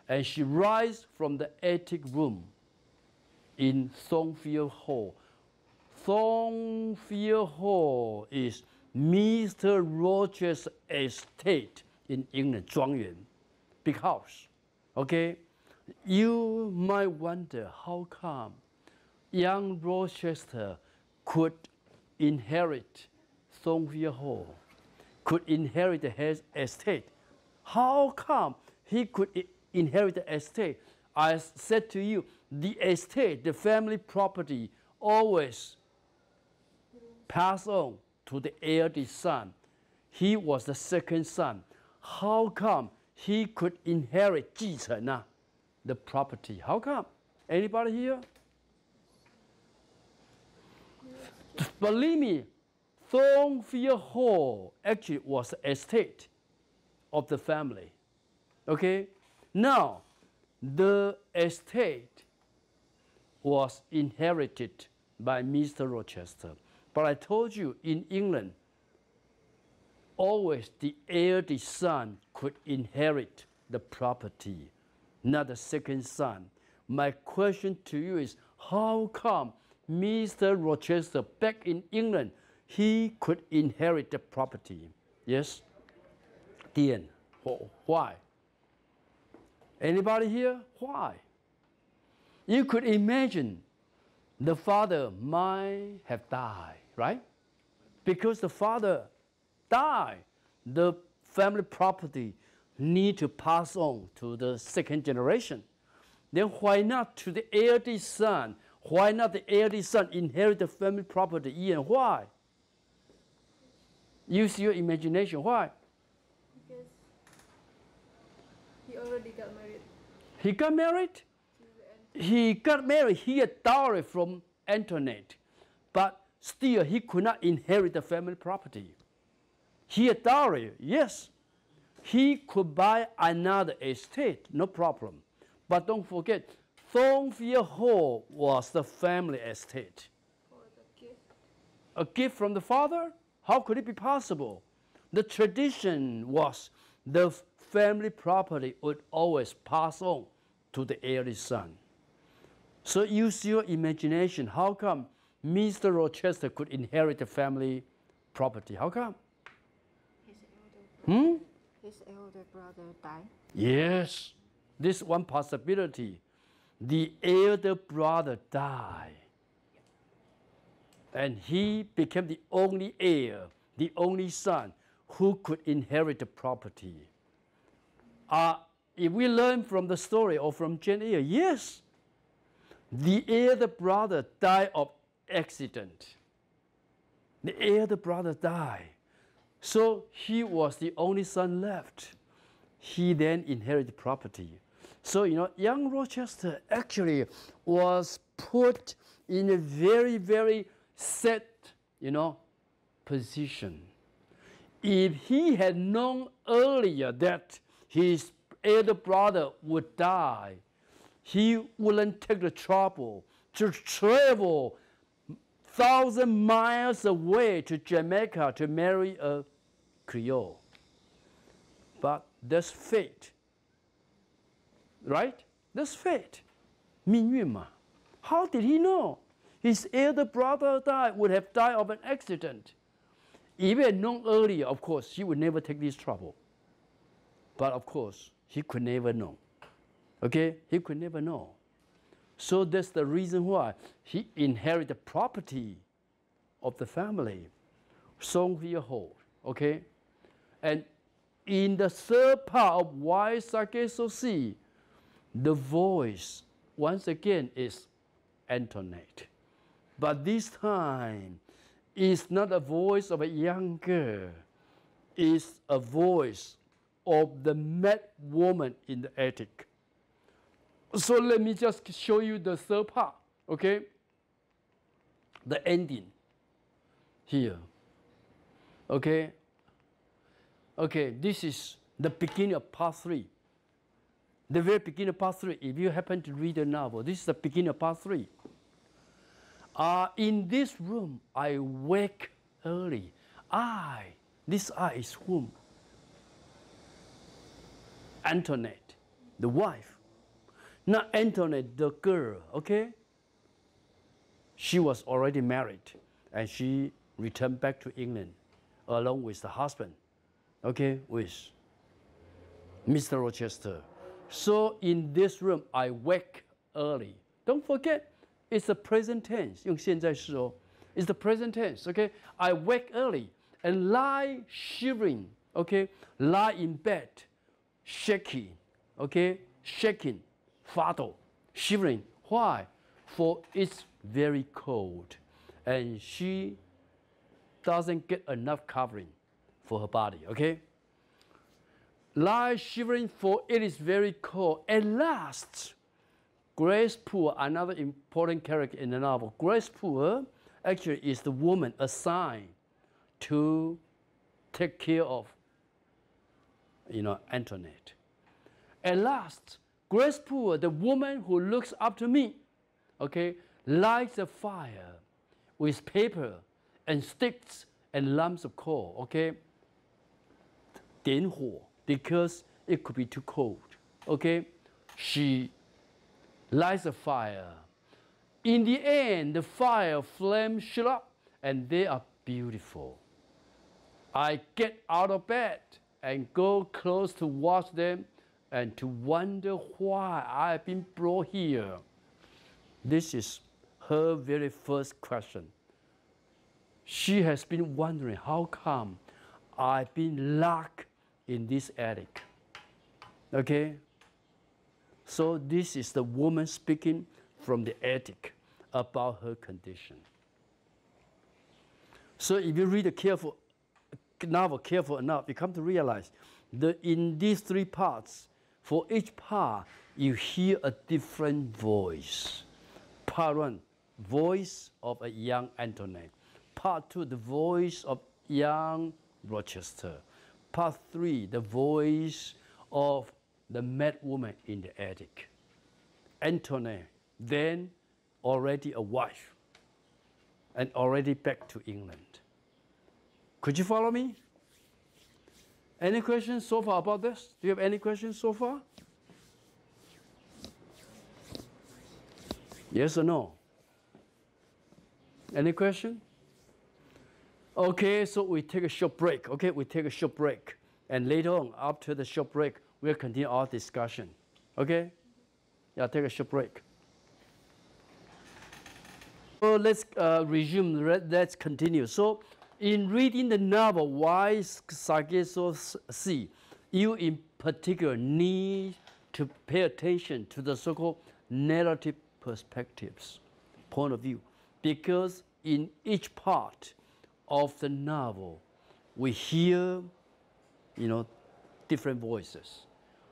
B: And she rises from the attic room in Thornfield Hall. Thornfield Hall is Mr. Rochester's estate in England, 庄园, big house. Okay? You might wonder how come young Rochester could inherit Thornfield Hall, could inherit the estate. How come he could inherit the estate? I said to you, the estate, the family property, always pass on to the eldest son. He was the second son. How come he could inherit 继承啊, the property? How come? Anybody here? Believe me, Thornfield Hall actually was the estate of the family. Okay? Now, the estate was inherited by Mr. Rochester. But I told you, in England, always the eldest son could inherit the property, not the second son. My question to you is, how come Mr. Rochester, back in England, he could inherit the property. Yes? The end. Why? Anybody here? Why? You could imagine the father might have died, right? Because the father died, the family property need to pass on to the second generation. Then why not to the eldest son? Why not the eldest son inherit the family property? Ian, why? Use your imagination. Why?
D: Because he already got married.
B: He got married? He got married. He had dowry from Antoinette. But still, he could not inherit the family property. He had dowry, yes. He could buy another estate, no problem. But don't forget, Thornfield Hall was the family estate.
D: For the gift.
B: A gift from the father? How could it be possible? The tradition was the family property would always pass on to the eldest son. So use your imagination. How come Mr. Rochester could inherit the family property? How come?
F: His elder brother died.
B: Yes, this one possibility. The elder brother died. And he became the only heir, the only son who could inherit the property. If we learn from the story or from Jane Eyre, yes, the elder brother died of accident. The elder brother died. So he was the only son left. He then inherited property. So, young Rochester actually was put in a very, very sad, position. If he had known earlier that his elder brother would die, he wouldn't take the trouble to travel 1,000 miles away to Jamaica to marry a Creole. But that's fate. Right? That's fate. 命运嘛. How did he know? His elder brother would have died of an accident. If he had known earlier, of course, he would never take this trouble. But of course, he could never know. Okay? He could never know. So that's the reason why he inherited the property of the family. Thornfield Hall. Okay? And in the third part of Why Sake So See, the voice, once again, is Antoinette. But this time, it's not a voice of a young girl. It's a voice of the mad woman in the attic. So let me just show you the third part, okay? The ending here, okay? Okay, this is the beginning of part 3. The very beginning of part 3, if you happen to read the novel, this is the beginning of part 3. In this room, I wake early. This I is whom? Antoinette, the wife. Not Antoinette, the girl, okay? She was already married, and she returned back to England along with the husband, okay, with Mr. Rochester. So in this room, I wake early. Don't forget, it's the present tense. 用现在式哦. It's the present tense, okay? I wake early and lie shivering, okay? Lie in bed, shaking, okay? Shaking, 发抖, shivering. Why? For it's very cold, and she doesn't get enough covering for her body, okay? Lie shivering, for it is very cold. At last, Grace Poole, another important character in the novel, Grace Poole actually is the woman assigned to take care of, Antoinette. At last, Grace Poole, the woman who looks up to me, okay, lights a fire with paper and sticks and lumps of coal, okay? 点火. Because it could be too cold, okay? She lights a fire. In the end, the fire flame shut up, and there are beautiful. I get out of bed and go close to watch them and to wonder why I've been brought here. This is her very first question. She has been wondering how come I've been locked in this attic. Okay? So this is the woman speaking from the attic about her condition. So if you read the novel careful enough, you come to realize that in these three parts, for each part, you hear a different voice. Part one, voice of a young Antoinette. Part two, the voice of young Rochester. Part three, the voice of the mad woman in the attic. Antoinette, then already a wife, and already back to England. Could you follow me? Any questions so far about this? Do you have any questions so far? Yes or no? Any question? Okay, so we take a short break. Okay, we take a short break. And later on, after the short break, we'll continue our discussion. Okay? Yeah, take a short break. So let's resume, let's continue. So in reading the novel, Why Sake So See, you in particular need to pay attention to the so-called narrative perspectives, point of view, because in each part of the novel, we hear, different voices.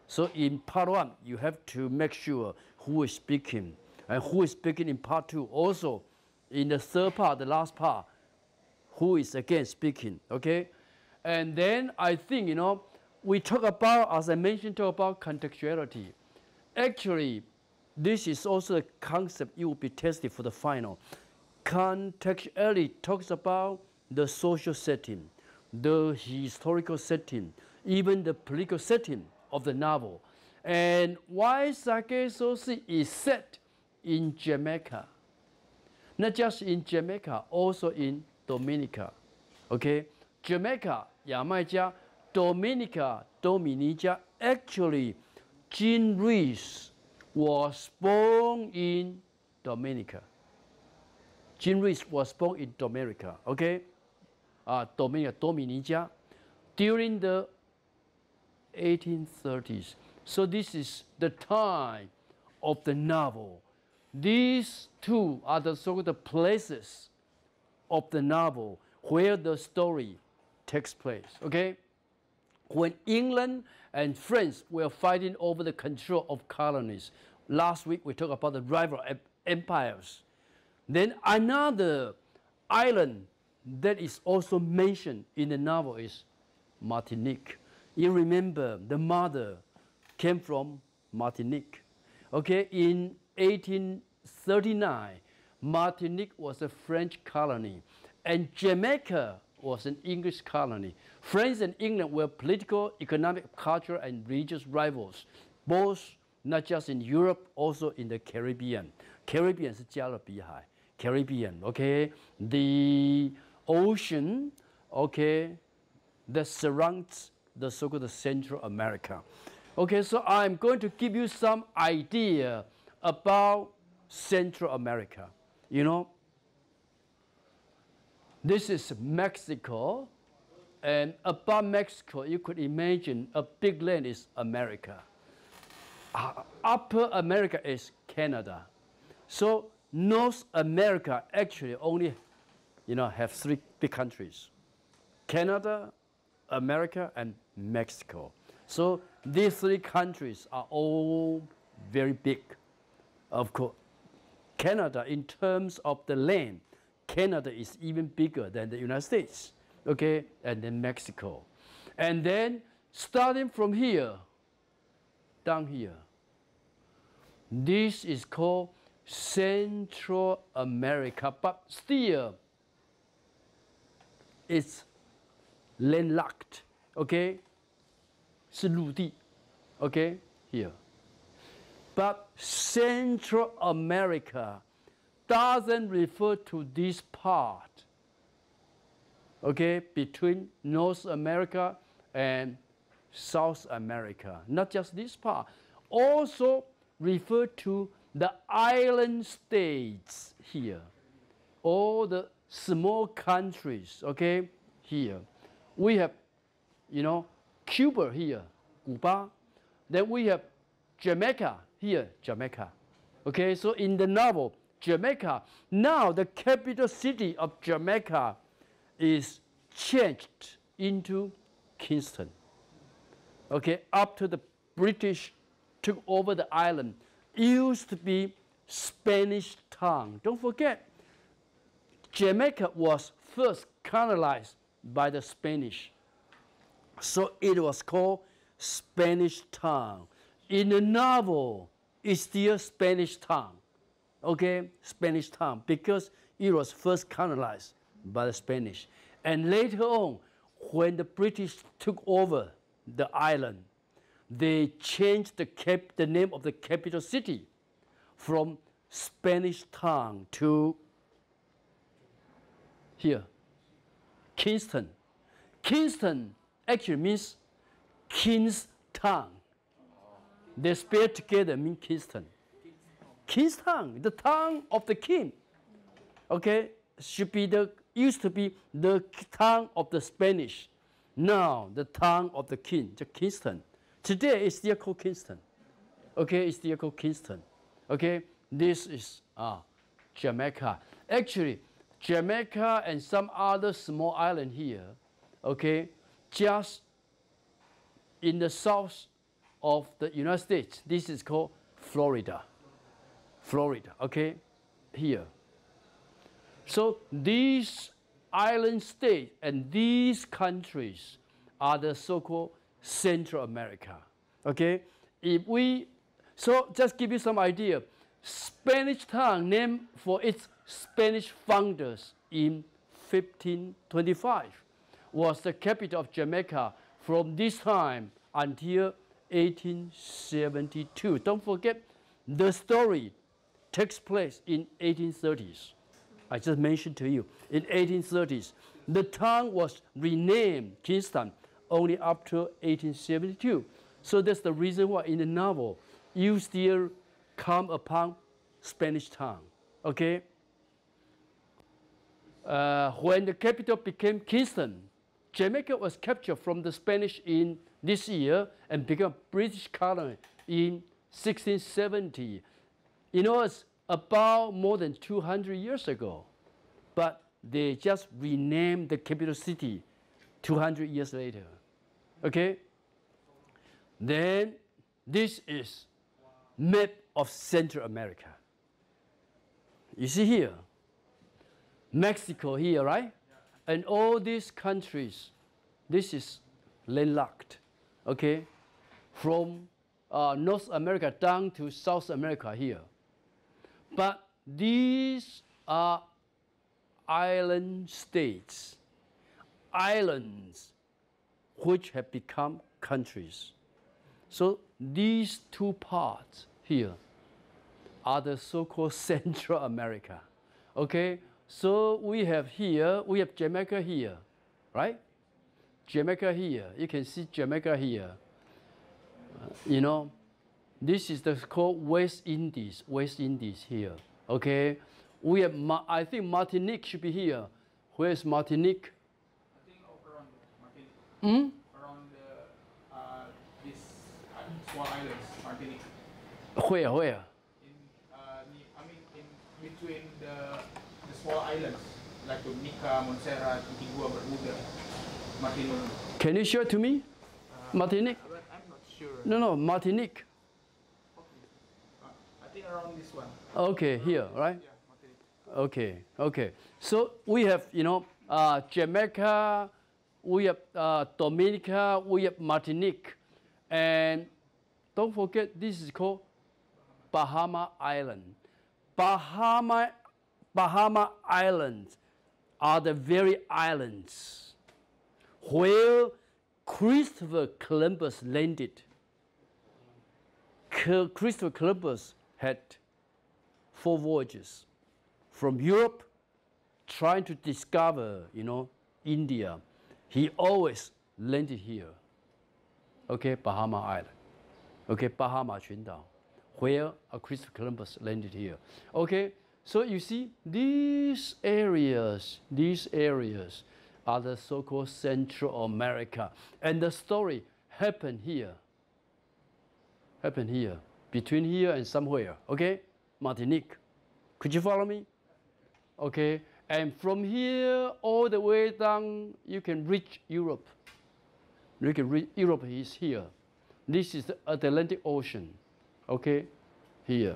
B: So in part one, you have to make sure who is speaking, and who is speaking in part two. Also, in the third part, the last part, who is again speaking, okay? And then I think, we talk about, as I mentioned, talk about contextuality. Actually, this is also a concept you will be tested for the final. Contextuality talks about the social setting, the historical setting, even the political setting of the novel. And Why Sake So See is set in Jamaica. Not just in Jamaica, also in Dominica. Okay? Jamaica, 牙买加, Dominica, Dominica. Actually, Jean Rees was born in Dominica. Jean Rees was born in Dominica. Okay? Dominica. During the 1830s. So this is the time of the novel. These two are the so-called places of the novel where the story takes place. Okay? When England and France were fighting over the control of colonies, last week we talked about the rival empires. Then another island that is also mentioned in the novel is Martinique. You remember the mother came from Martinique. Okay, in 1839, Martinique was a French colony, and Jamaica was an English colony. France and England were political, economic, cultural, and religious rivals, both not just in Europe, also in the Caribbean. Caribbean 是加勒比海 Caribbean, okay? The ocean, okay, that surrounds the so-called Central America. Okay, so I'm going to give you some idea about Central America. This is Mexico, and above Mexico, you could imagine a big land is America. Upper America is Canada. So North America actually only, have three big countries: Canada, America, and Mexico. So these three countries are all very big. Of course, Canada, in terms of the land, Canada is even bigger than the United States, okay, and then Mexico. And then starting from here, down here, this is called Central America, but still it's landlocked, okay? 是陆地, okay, here. But Central America doesn't refer to this part okay, between North America and South America. Not just this part, also refer to the island states here, all the small countries, okay, here. We have, you know, Cuba here, Cuba. Then we have Jamaica here, Jamaica. Okay, so in the novel, Jamaica, now the capital city of Jamaica is changed into Kingston. Okay, after the British took over the island, used to be Spanish town. Don't forget, Jamaica was first colonized by the Spanish. So it was called Spanish town. In the novel, it's still Spanish town. Okay, Spanish town, because it was first colonized by the Spanish. And later on, when the British took over the island, they changed the name of the capital city from Spanish town to here, Kingston. Kingston actually means King's town. They spell together mean Kingston. King's town, the town of the king. Okay, used to be the town of the Spanish. Now the town of the king, the Kingston. Today it's still called Kingston. Okay, it's still called Kingston. Okay, this is Jamaica. Actually, Jamaica and some other small island here, okay, just in the south of the United States. This is called Florida. Florida, okay, here. So these island states and these countries are the so-called Central America, okay? So just give you some idea. Spanish town named for its Spanish founders in 1525 was the capital of Jamaica from this time until 1872. Don't forget, the story takes place in 1830s. I just mentioned to you, in 1830s. The town was renamed Kingston only after 1872. So that's the reason why in the novel you still come upon Spanish town, okay? When the capital became Kingston, Jamaica was captured from the Spanish in this year and became a British colony in 1670. You know, it's about more than 200 years ago, but they just renamed the capital city 200 years later, okay? Then this is map of Central America. You see here, Mexico here, right? And all these countries, this is landlocked, okay? From North America down to South America here. But these are island states, islands which have become countries. So these two parts here are the so-called Central America, okay? So we have here, we have Jamaica here, right? Jamaica here, you can see Jamaica here. You know, this is the called West Indies here, okay? We have, I think Martinique should be here. Where is Martinique?
E: I think around Martinique. Around these small islands, Martinique.
B: Where?
E: In between the small islands, like Dominica, Montserrat, Antigua, Bermuda, Martinique.
B: Can you show it to me? Martinique?
E: But I'm not sure.
B: No, Martinique.
E: I think around this one.
B: Okay, here, right?
E: Yeah, Martinique.
B: Okay. So we have, you know, Jamaica, we have Dominica, we have Martinique, and don't forget this is called Bahama Island. Bahama Islands are the very islands where Christopher Columbus landed. Christopher Columbus had 4 voyages from Europe, trying to discover, you know, India, he always landed here. Okay, Bahama Island. Okay, Bahama 群岛, where Christopher Columbus landed here. Okay, so you see, these areas are the so-called Central America. And the story happened here. Between here and somewhere, okay? Martinique. Could you follow me? Okay, and from here all the way down, you can reach Europe. Europe is here. This is the Atlantic Ocean, okay? Here.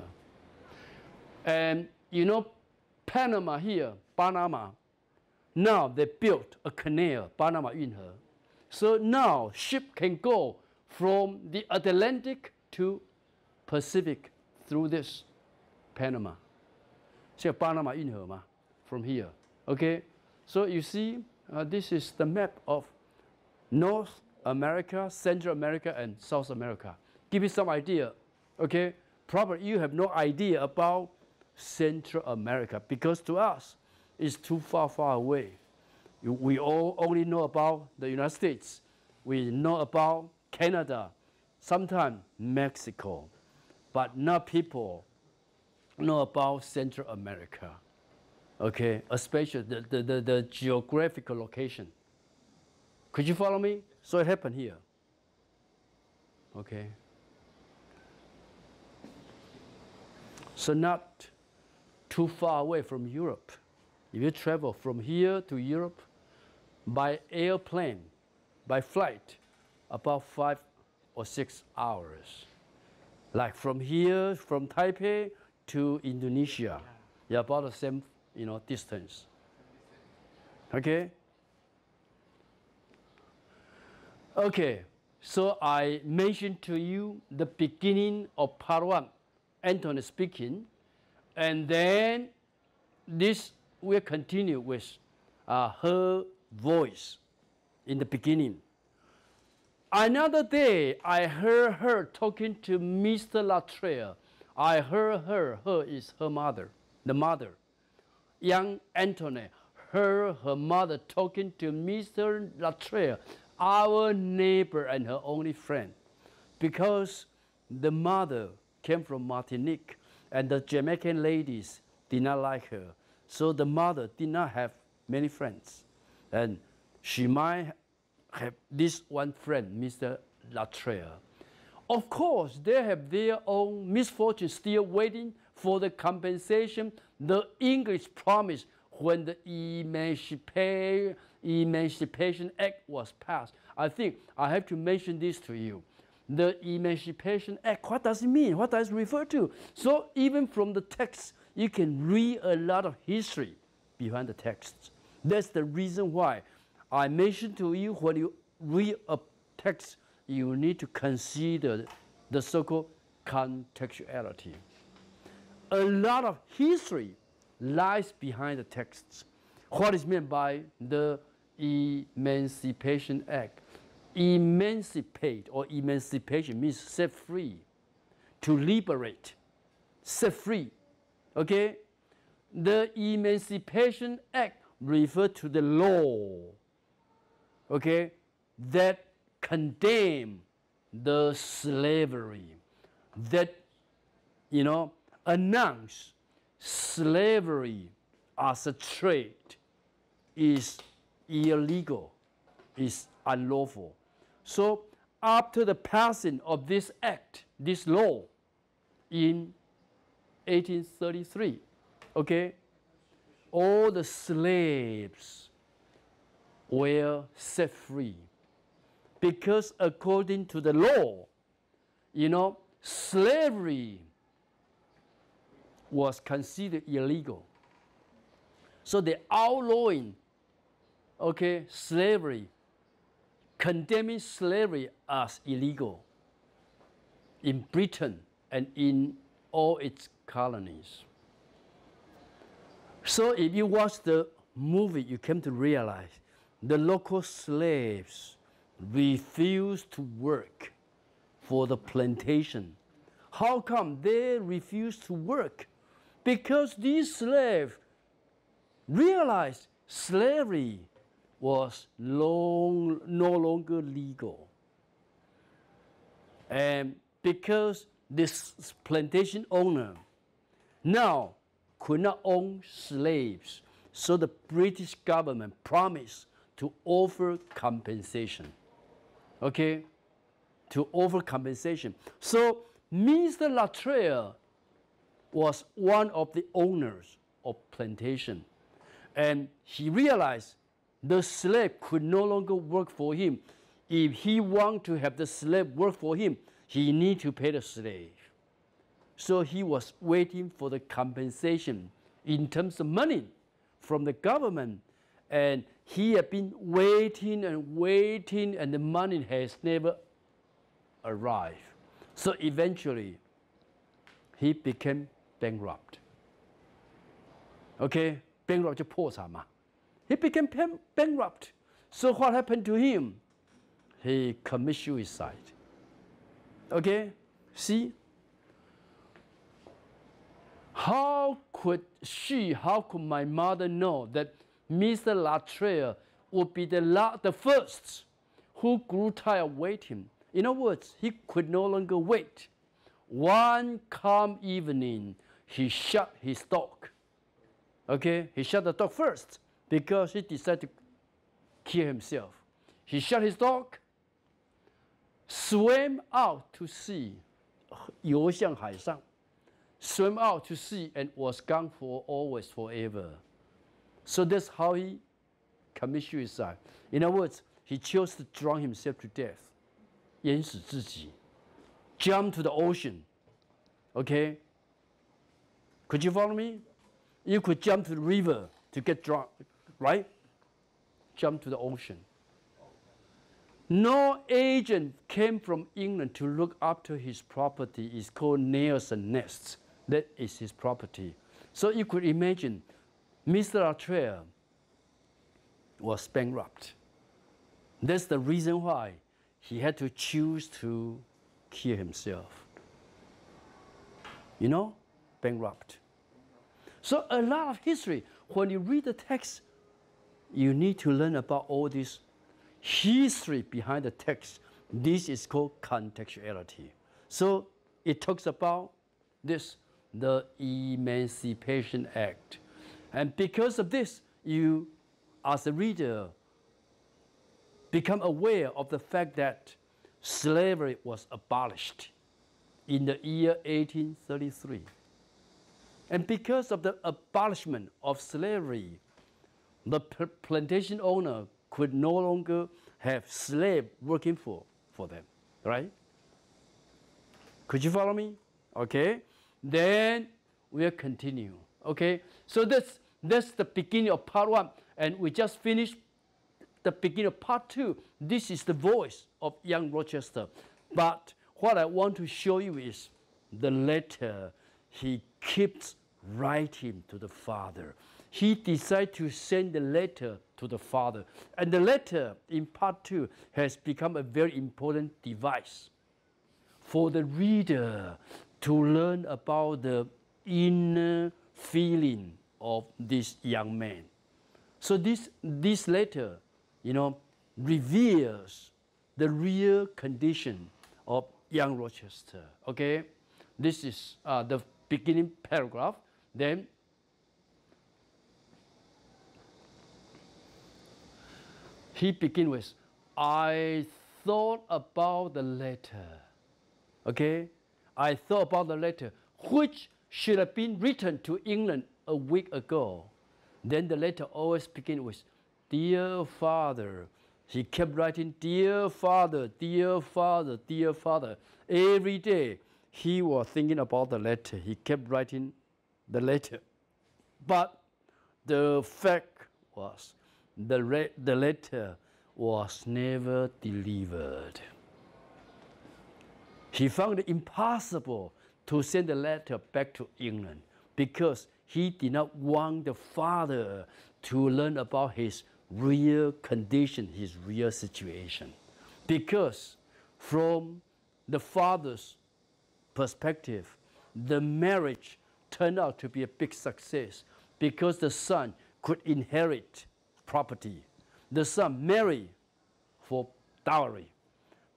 B: And you know, Panama here, Panama. Now they built a canal, Panama 运河. So now ship can go from the Atlantic to Pacific through this Panama. See Panama 运河嘛, from here. Okay, so you see, this is the map of North America, Central America, and South America. Give you some idea. Okay, probably you have no idea about Central America because to us it's too far away. We all only know about the United States. We know about Canada, sometimes Mexico, but not people know about Central America. Okay, especially the geographical location. Could you follow me? So it happened here. Okay. So not too far away from Europe. If you travel from here to Europe by airplane, by flight, about 5 or 6 hours. Like from here, from Taipei to Indonesia, yeah, about the same, distance. Okay. Okay. So I mentioned to you the beginning of part 1, Anthony speaking, and then this will continue with her voice in the beginning. Another day, I heard her talking to Mr. Latreille. I heard her is her mother, the mother. Young Anthony heard her mother talking to Mr. Latreille, our neighbor and her only friend, because the mother came from Martinique, and the Jamaican ladies did not like her. So the mother did not have many friends. And she might have this one friend, Mr. Latreille. Of course, they have their own misfortune still waiting for the compensation the English promised when the Emancipation Act was passed. I think I have to mention this to you. The Emancipation Act, what does it mean? What does it refer to? So even from the text, you can read a lot of history behind the texts. That's the reason why I mentioned to you when you read a text, you need to consider the so-called contextuality. A lot of history lies behind the texts. What is meant by the Emancipation Act? Emancipate or emancipation means set free, to liberate, set free. Okay? The Emancipation Act refers to the law, okay, that condemn the slavery, that, announce slavery as a trade is illegal, is unlawful. So after the passing of this act, this law, in 1833, okay, all the slaves were set free. Because according to the law, slavery was considered illegal. So the outlawing, okay, slavery, condemning slavery as illegal in Britain and in all its colonies. So if you watch the movie, you came to realize the local slaves refused to work for the plantation. How come they refused to work? Because these slaves realized slavery was no longer legal. And because this plantation owner now could not own slaves, so the British government promised to offer compensation. Okay? To offer compensation. So Mr. Latreille was one of the owners of plantation. And he realized the slave could no longer work for him. If he wanted to have the slave work for him, he needed to pay the slave. So he was waiting for the compensation in terms of money from the government. And he had been waiting and waiting, and the money has never arrived. So eventually, he became bankrupt. Okay? Bankrupt 就破产嘛. He became bankrupt. So what happened to him? He committed suicide. Okay? See? How could my mother know that Mr. Latreille would be the first who grew tired of waiting? In other words, he could no longer wait. One calm evening, he shot his dog. Okay? He shot the dog first because he decided to kill himself. He shot his dog, swam out to sea, 游向海上, swam out to sea and was gone for always, forever. So that's how he committed suicide. In other words, he chose to drown himself to death. 淹死自己. Jump to the ocean. Okay? Could you follow me? You could jump to the river to get drowned, right? Jump to the ocean. No agent came from England to look after his property. It's called Nails and Nests. That is his property. So you could imagine Mr. Latreille was bankrupt. That's the reason why he had to choose to kill himself. You know, bankrupt. So a lot of history, when you read the text, you need to learn about all this history behind the text. This is called contextuality. So it talks about this, the Emancipation Act. And because of this, you, as a reader, become aware of the fact that slavery was abolished in the year 1833. And because of the abolishment of slavery, the plantation owner could no longer have slaves working for them, right? Could you follow me? Okay. Then we'll continue. Okay. So that's the beginning of part 1, and we just finished the beginning of part 2. This is the voice of young Rochester. But what I want to show you is the letter he keeps writing to the father. He decided to send the letter to the father. And the letter in part 2 has become a very important device for the reader to learn about the inner feeling of this young man. So this letter, you know, reveals the real condition of young Rochester. Okay? This is the beginning paragraph. Then he begins with, I thought about the letter. Okay? I thought about the letter, which should have been written to England a week ago. Then the letter always begins with, Dear Father. He kept writing, Dear Father, Dear Father, Dear Father. Every day he was thinking about the letter. He kept writing the letter. But the fact was, the letter was never delivered. He found it impossible to send the letter back to England because he did not want the father to learn about his real condition, his real situation. Because from the father's perspective, the marriage turned out to be a big success because the son could inherit property. the son married for dowry.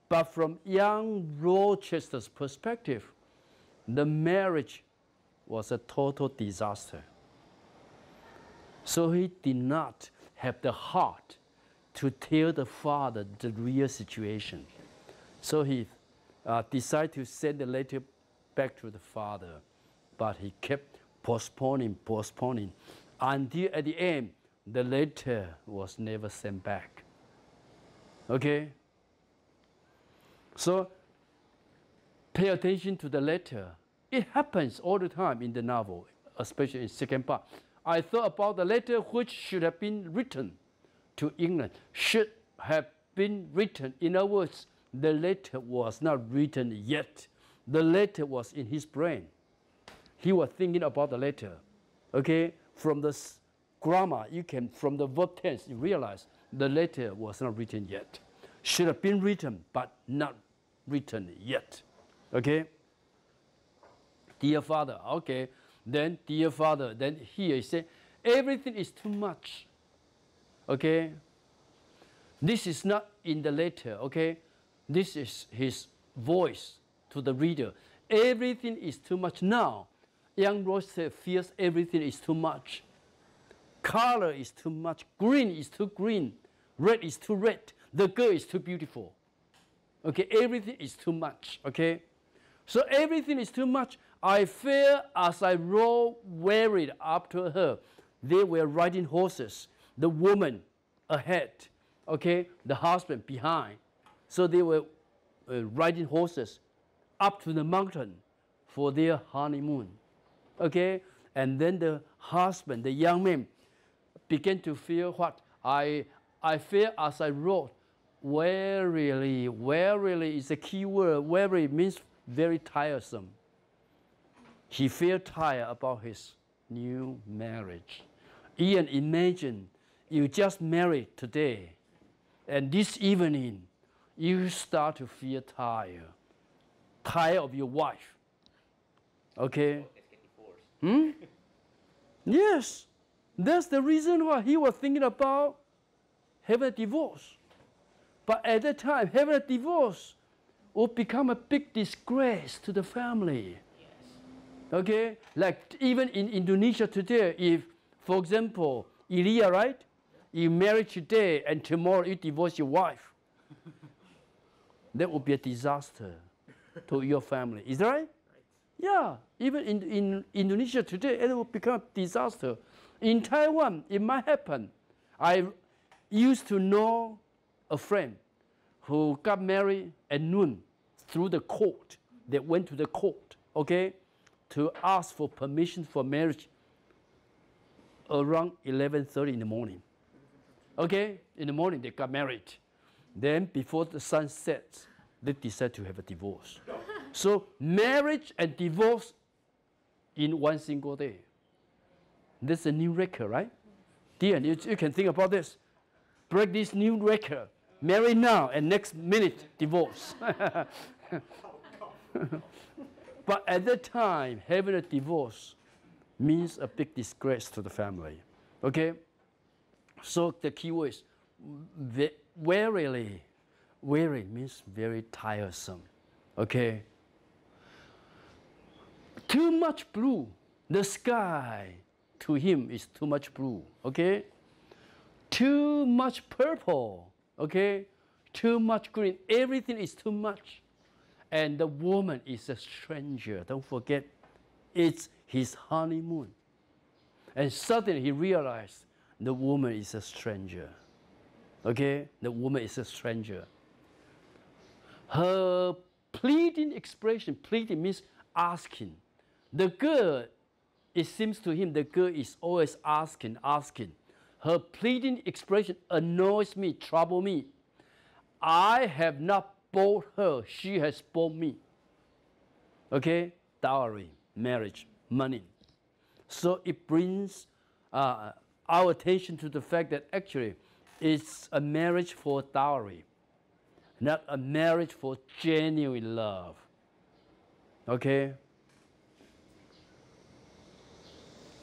B: But from young Rochester's perspective, the marriage was a total disaster. So he did not have the heart to tell the father the real situation. So he decided to send the letter back to the father, but he kept postponing, until at the end, the letter was never sent back. Okay? So pay attention to the letter. It happens all the time in the novel, especially in the second part. I thought about the letter which should have been written to England, should have been written. In other words, the letter was not written yet. The letter was in his brain. He was thinking about the letter. Okay? From the grammar, from the verb tense, you realize the letter was not written yet. Should have been written, but not written yet. Okay? Dear father, okay. Then, dear father, then here he said, everything is too much. Okay? This is not in the letter, okay? This is his voice to the reader. Everything is too much now. Young Rochester feels everything is too much. Color is too much. Green is too green. Red is too red. The girl is too beautiful. Okay, everything is too much, okay? So everything is too much. I feel as I rode wearied after her. They were riding horses. The woman ahead, okay? The husband behind. So they were riding horses up to the mountain for their honeymoon, okay? And then the husband, the young man, began to feel what? I feel as I rode wearily. Wearily is a key word. Weary means very tiresome. He felt tired about his new marriage. Ian, imagine you just married today, and this evening you start to feel tired. Tired of your wife. Okay? Yes. That's the reason why he was thinking about having a divorce. But at that time, having a divorce would become a big disgrace to the family. Okay? Like even in Indonesia today, if, for example, Ilya, right? You marry today and tomorrow you divorce your wife. That would be a disaster to your family. Is that right? Yeah. Even in Indonesia today, it will become a disaster. In Taiwan, it might happen. I used to know a friend who got married at noon through the court. They went to the court, okay, to ask for permission for marriage around 11:30 in the morning. Okay, in the morning they got married. Then before the sun sets, they decided to have a divorce. So marriage and divorce in one single day. That's a new record, right? Dear, you can think about this. Break this new record. Marry now and next minute divorce. But at that time, having a divorce means a big disgrace to the family. Okay? So the key word is wearily. Weary means very tiresome. Okay? Too much blue. The sky to him is too much blue. Okay? Too much purple. Okay? Too much green. Everything is too much. And the woman is a stranger. Don't forget, it's his honeymoon. And suddenly he realized the woman is a stranger. Okay? The woman is a stranger. Her pleading expression, pleading means asking. The girl, it seems to him, the girl is always asking. Her pleading expression annoys me, troubles me. I have not bought her, she has bought me. Okay? Dowry, marriage, money. So it brings our attention to the fact that actually it's a marriage for dowry, not a marriage for genuine love. Okay?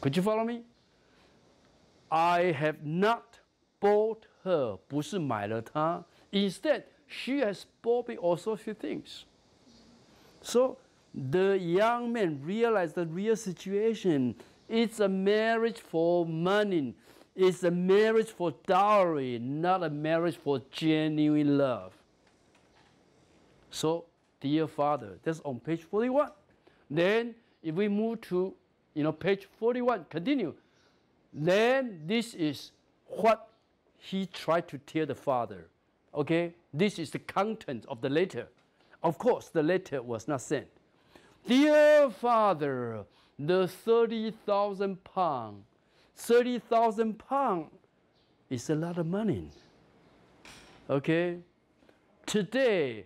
B: Could you follow me? I have not bought her, 不是买了她。Instead, she has bought me all sorts of things. So the young man realized the real situation. It's a marriage for money. It's a marriage for dowry, not a marriage for genuine love. So, dear father, that's on page 41. Then, if we move to, page 41, continue. Then this is what he tried to tell the father. Okay, this is the content of the letter. Of course, the letter was not sent. Dear father, the 30,000 pounds. 30,000 pounds is a lot of money. Okay? Today,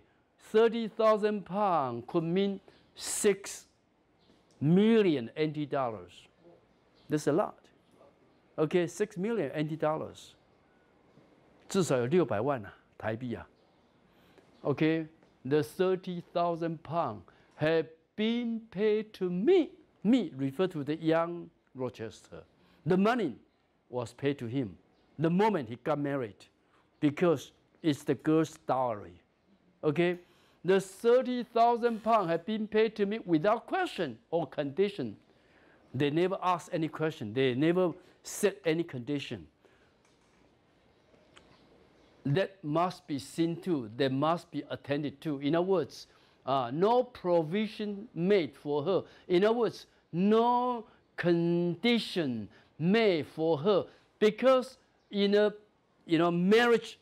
B: 30,000 pounds could mean 6 million NT dollars. That's a lot. Okay, 6 million NT dollars. 至少有600万台币啊。Okay, the 30,000 pounds have been paid to me. Me refer to the young Rochester. The money was paid to him the moment he got married because it's the girl's dowry. Okay? The 30,000 pounds have been paid to me without question or condition. They never asked any question. They never set any condition. That must be seen to. That must be attended to. In other words, no provision made for her. In other words, no condition made for her, because in a marriage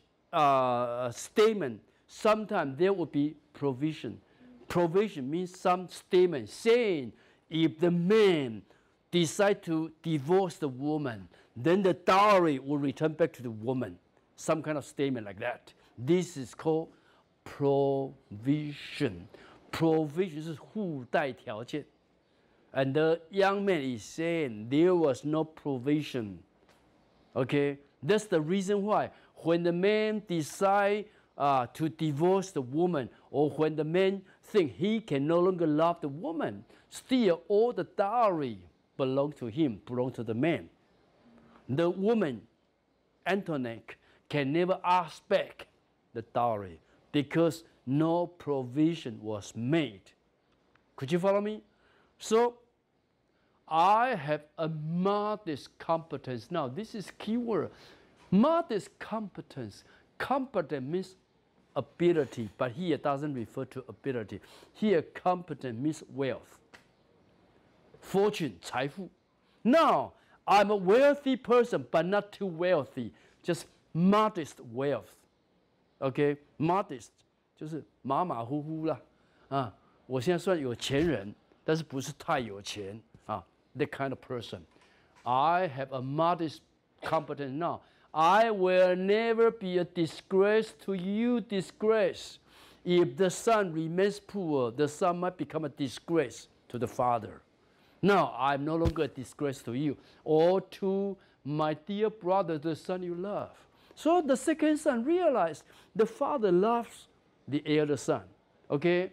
B: statement, sometimes there will be provision. Provision means some statement saying if the man decide to divorce the woman, then the dowry will return back to the woman. Some kind of statement like that. This is called provision. Provision 是附带条件。And the young man is saying there was no provision. Okay? That's the reason why when the man decide to divorce the woman, or when the man think he can no longer love the woman, still all the dowry belong to him, belong to the man. The woman, Antoinette, can never ask back the dowry because no provision was made. Could you follow me? So, I have a modest competence. Now, this is key word. Modest competence. Competent means ability, but here it doesn't refer to ability. Here, competent means wealth. Fortune, 财富. Now, I'm a wealthy person, but not too wealthy. Just modest wealth. Okay? Modest 就是马马虎虎啦。我现在算有钱人，但是不是太有钱啊。That kind of person. I have a modest competence now. I will never be a disgrace to you, disgrace. If the son remains poor, the son might become a disgrace to the father. Now, I'm no longer a disgrace to you or to my dear brother, the son you love. So the second son realized the father loves the elder son. Okay?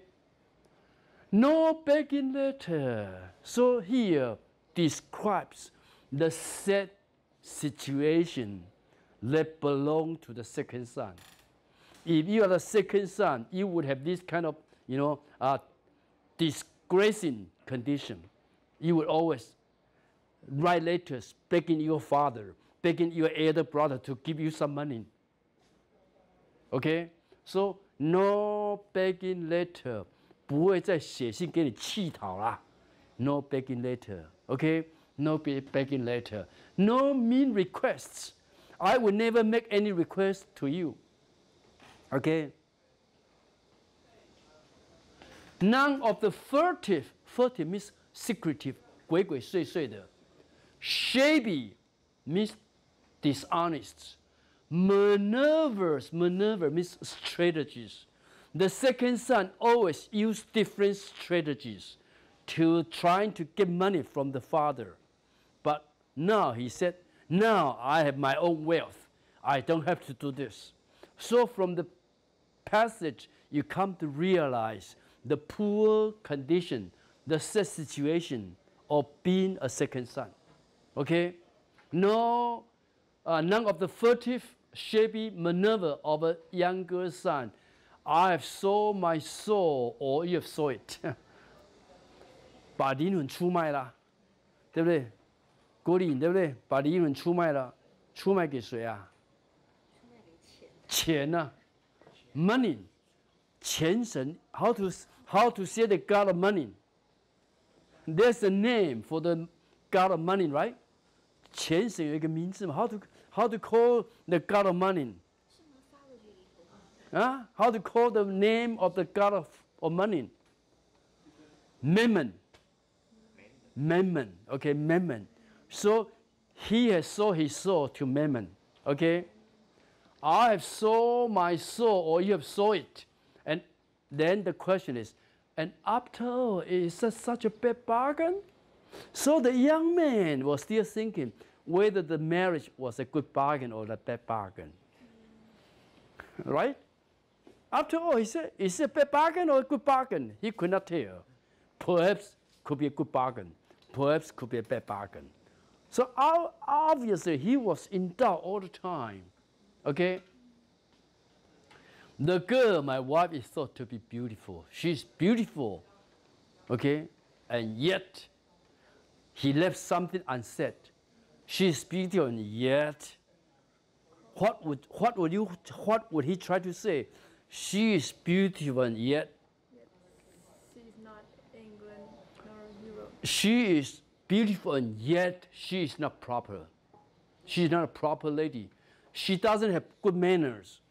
B: No begging letter. So here describes the sad situation that belong to the second son. If you are the second son, you would have this kind of, disgracing condition. You would always write letters begging your father, begging your elder brother to give you some money. Okay? So, no begging letter. 不会再写信给你乞讨啦。No begging letter. Okay? No begging letter. No mean requests. I will never make any request to you. Okay? None of the furtive. Furtive means secretive. 鬼鬼祟祟的。Shabby means dishonest. Maneuver means strategies. The second son always used different strategies to trying to get money from the father. But now he said, now I have my own wealth. I don't have to do this. So from the passage, you come to realize the poor condition, the sad situation of being a second son. Okay? No none of the furtive, shabby maneuver of a younger son. I have sold my soul, or you have sold it. 把灵魂出卖了，对不对？国里对不对？把灵魂出卖了，出卖给谁啊？钱啊 ，money， 钱神 how to say the God of money? There's a name for the God of money, right? 钱神有一个名字嘛 how to call the God of money? 啊 how to call the name of the God of money? Mammon. Mammon, okay, Mammon. So he has sold his soul to Mammon, okay? I have sold my soul, or you have sold it. And then the question is, and after all, is that such a bad bargain? So the young man was still thinking whether the marriage was a good bargain or a bad bargain. Right? After all, he said, is it a bad bargain or a good bargain? He could not tell. Perhaps could be a good bargain. Perhaps could be a bad bargain. So obviously he was in doubt all the time. Okay? The girl, my wife, is thought to be beautiful. She's beautiful. Okay? And yet, he left something unsaid. She's beautiful, and yet, what would he try to say? She is beautiful, and yet.
D: She is not England nor Europe.
B: She is beautiful, and yet she is not proper. She is not a proper lady. She doesn't have good manners.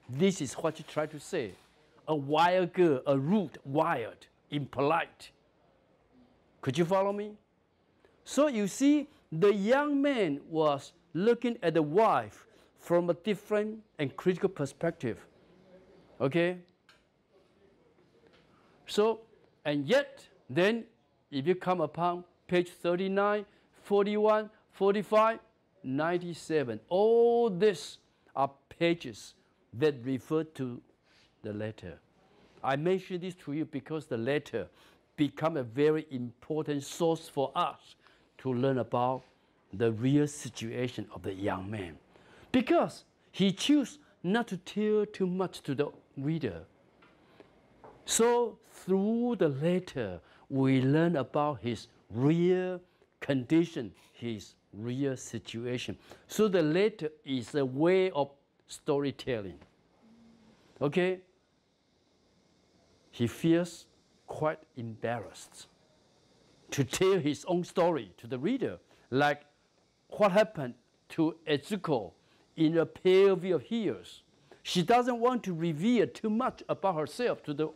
B: This is what he tried to say. A wild girl, a rude, wild, impolite. Could you follow me? So you see, the young man was looking at the wife from a different and critical perspective. Okay? So, and yet, then, if you come upon page 39, 41, 45, 97, all these are pages that refer to the letter. I mention this to you because the letter become a very important source for us to learn about the real situation of the young man. Because he chose not to tell too much to the reader. So through the letter, we learn about his real condition, his real situation. So the letter is a way of storytelling. Okay? He feels quite embarrassed to tell his own story to the reader, like what happened to Etsuko in a pale view of years. She doesn't want to reveal too much about herself to the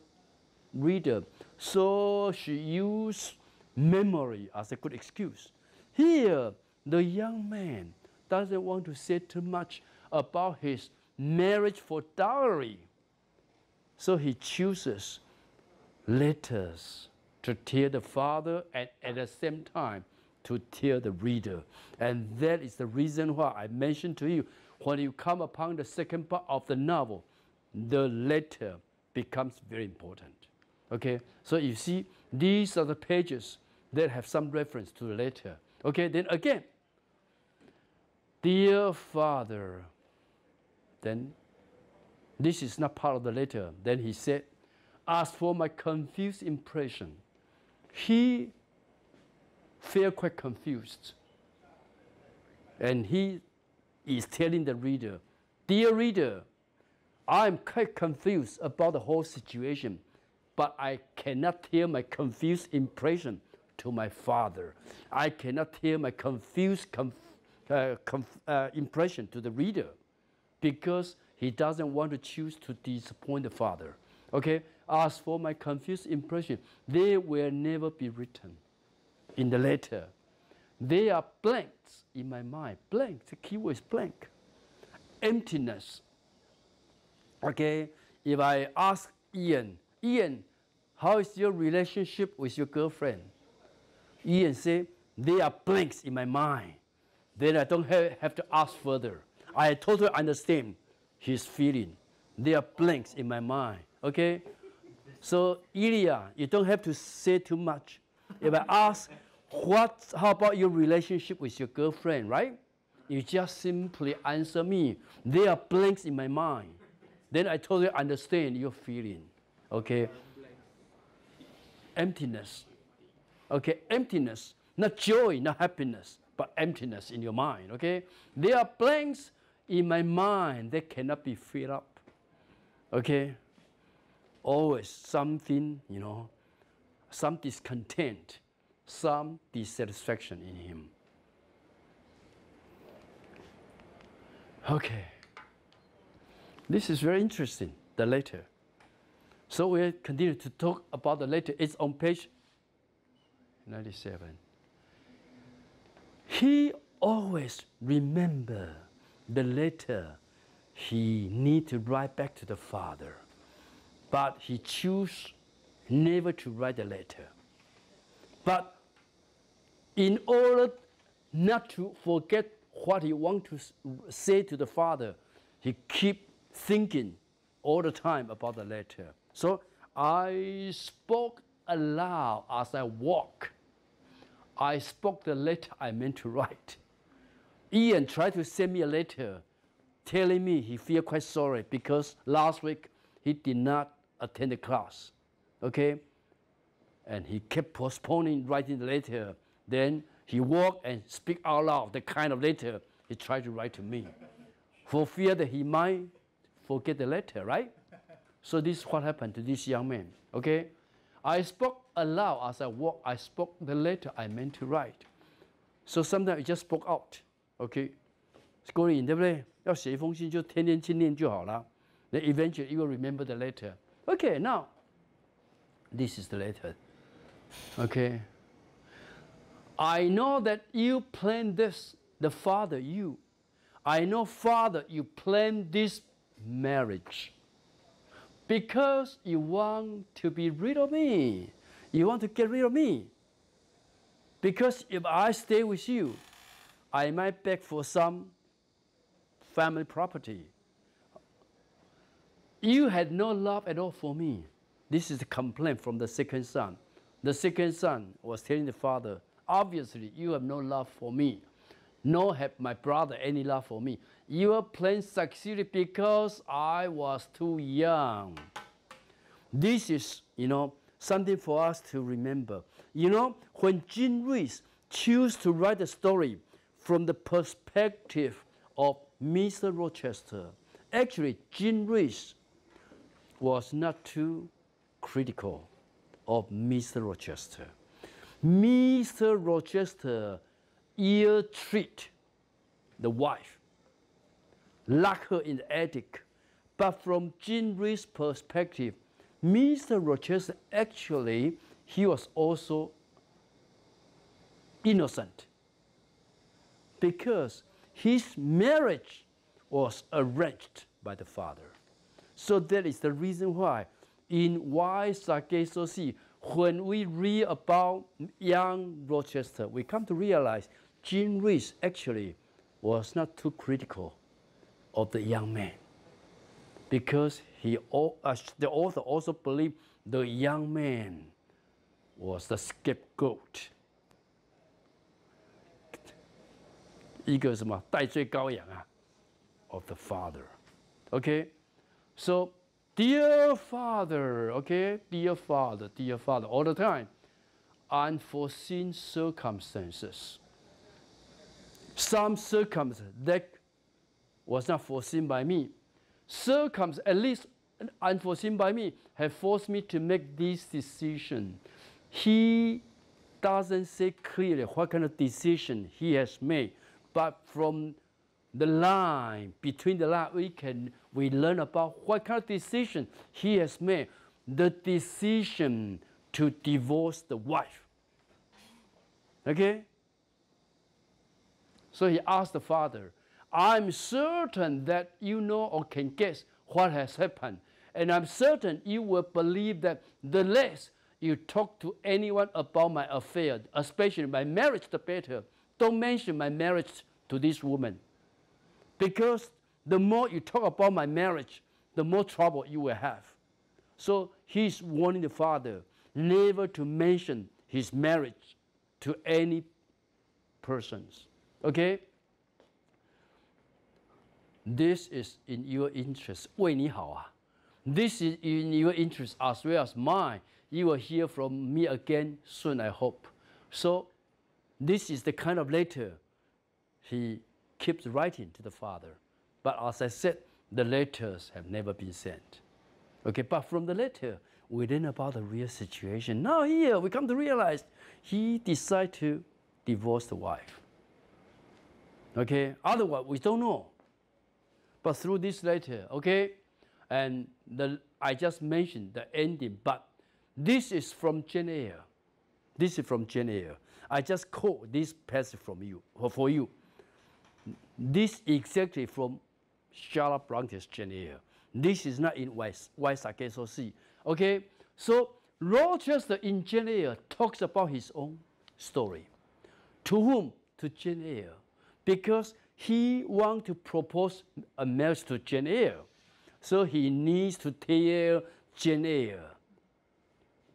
B: reader, so she used memory as a good excuse. Here, the young man doesn't want to say too much about his marriage for dowry, so he chooses letters to tell the father and at the same time to tell the reader. And that is the reason why I mentioned to you, when you come upon the second part of the novel, the letter becomes very important. Okay, so you see, these are the pages that have some reference to the letter. Okay, then again, dear father, then this is not part of the letter. Then he said, as for my confused impression, he felt quite confused. And he is telling the reader, dear reader, I'm quite confused about the whole situation, but I cannot tell my confused impression to my father. I cannot tell my confused impression to the reader because he doesn't want to choose to disappoint the father. Okay? As for my confused impression, they will never be written in the letter. They are blanks in my mind. Blank, the key word is blank. Emptiness. Okay? If I ask Ian, how is your relationship with your girlfriend? Ian say, they are blanks in my mind. Then I don't have to ask further. I totally understand his feeling. They are blanks in my mind. Okay? So, Ilya, you don't have to say too much. If I ask, how about your relationship with your girlfriend, right? you just simply answer me. There are blanks in my mind. Then I totally understand your feeling. Okay? Emptiness. Okay, emptiness. Not joy, not happiness, but emptiness in your mind. Okay? There are blanks in my mind that cannot be filled up. Okay? Always something, some discontent, some dissatisfaction in him. Okay. This is very interesting, the letter. So we'll continue to talk about the letter. It's on page 97. He always remember the letter he need to write back to the father, but he choose never to write the letter. But in order not to forget what he want to say to the father, he keep thinking all the time about the letter. So I spoke aloud as I walk. I spoke the letter I meant to write. Ian tried to send me a letter telling me he feel quite sorry because last week he did not attend the class. Okay? And he kept postponing writing the letter. Then he walked and speak out loud the kind of letter he tried to write to me for fear that he might forget the letter, right? So this is what happened to this young man, okay? I spoke aloud as I walked. I spoke the letter I meant to write. So sometimes I just spoke out, okay? 郭丽颖，对不对？要写一封信就天天去念就好了。Then eventually you will remember the letter. Okay, now this is the letter. Okay. I know that you planned this, the father, you. I know, Father, you planned this marriage because you want to be rid of me. You want to get rid of me. Because if I stay with you, I might beg for some family property. You had no love at all for me. This is a complaint from the second son. The second son was telling the father, obviously, you have no love for me, nor have my brother any love for me. Your plan succeeded because I was too young. This is, something for us to remember. When Jim Reese chose to write a story from the perspective of Mr. Rochester, actually, Jim Reese was not too critical of Mr. Rochester. Mr. Rochester ill-treat the wife, lock her in the attic. But from Jim Reese's perspective, Mr. Rochester actually, he was also innocent because his marriage was arranged by the father. So that is the reason why in Why Sake So See, when we read about young Rochester, we come to realize Jim Reese actually was not too critical of the young man because the author also believed the young man was the scapegoat. 一个什么代罪羔羊啊 of the father. Okay? So, dear father, okay? Dear father, all the time. Unforeseen circumstances. Some circumstances that was not foreseen by me. Circumstances, at least unforeseen by me, have forced me to make this decision. He doesn't say clearly what kind of decision he has made, but from the line, between the line, we learn about what kind of decision he has made. The decision to divorce the wife. Okay? So he asked the father, I'm certain that you know or can guess what has happened. And I'm certain you will believe that the less you talk to anyone about my affair, especially my marriage, the better. Don't mention my marriage to this woman. Because the more you talk about my marriage, the more trouble you will have. So he's warning the father never to mention his marriage to any persons. Okay? this is in your interest. 为你好啊。This is in your interest as well as mine. You will hear from me again soon, I hope. So this is the kind of letter he keeps writing to the father. But as I said, the letters have never been sent. Okay, but from the letter, we learn about the real situation. Now here, we come to realize he decided to divorce the wife. Okay, otherwise we don't know. But through this letter, okay, and I just mentioned the ending, but this is from Jane Eyre. This is from Jane Eyre. I just quote this passage from you, for you. This exactly from Charlotte Bronte's Jane Eyre. This is not in Why Sake So See. Okay, so Rochester in Jane Eyre talks about his own story. To whom? To Jane Eyre. Because he wants to propose a marriage to Jane Eyre. So he needs to tell Jane Eyre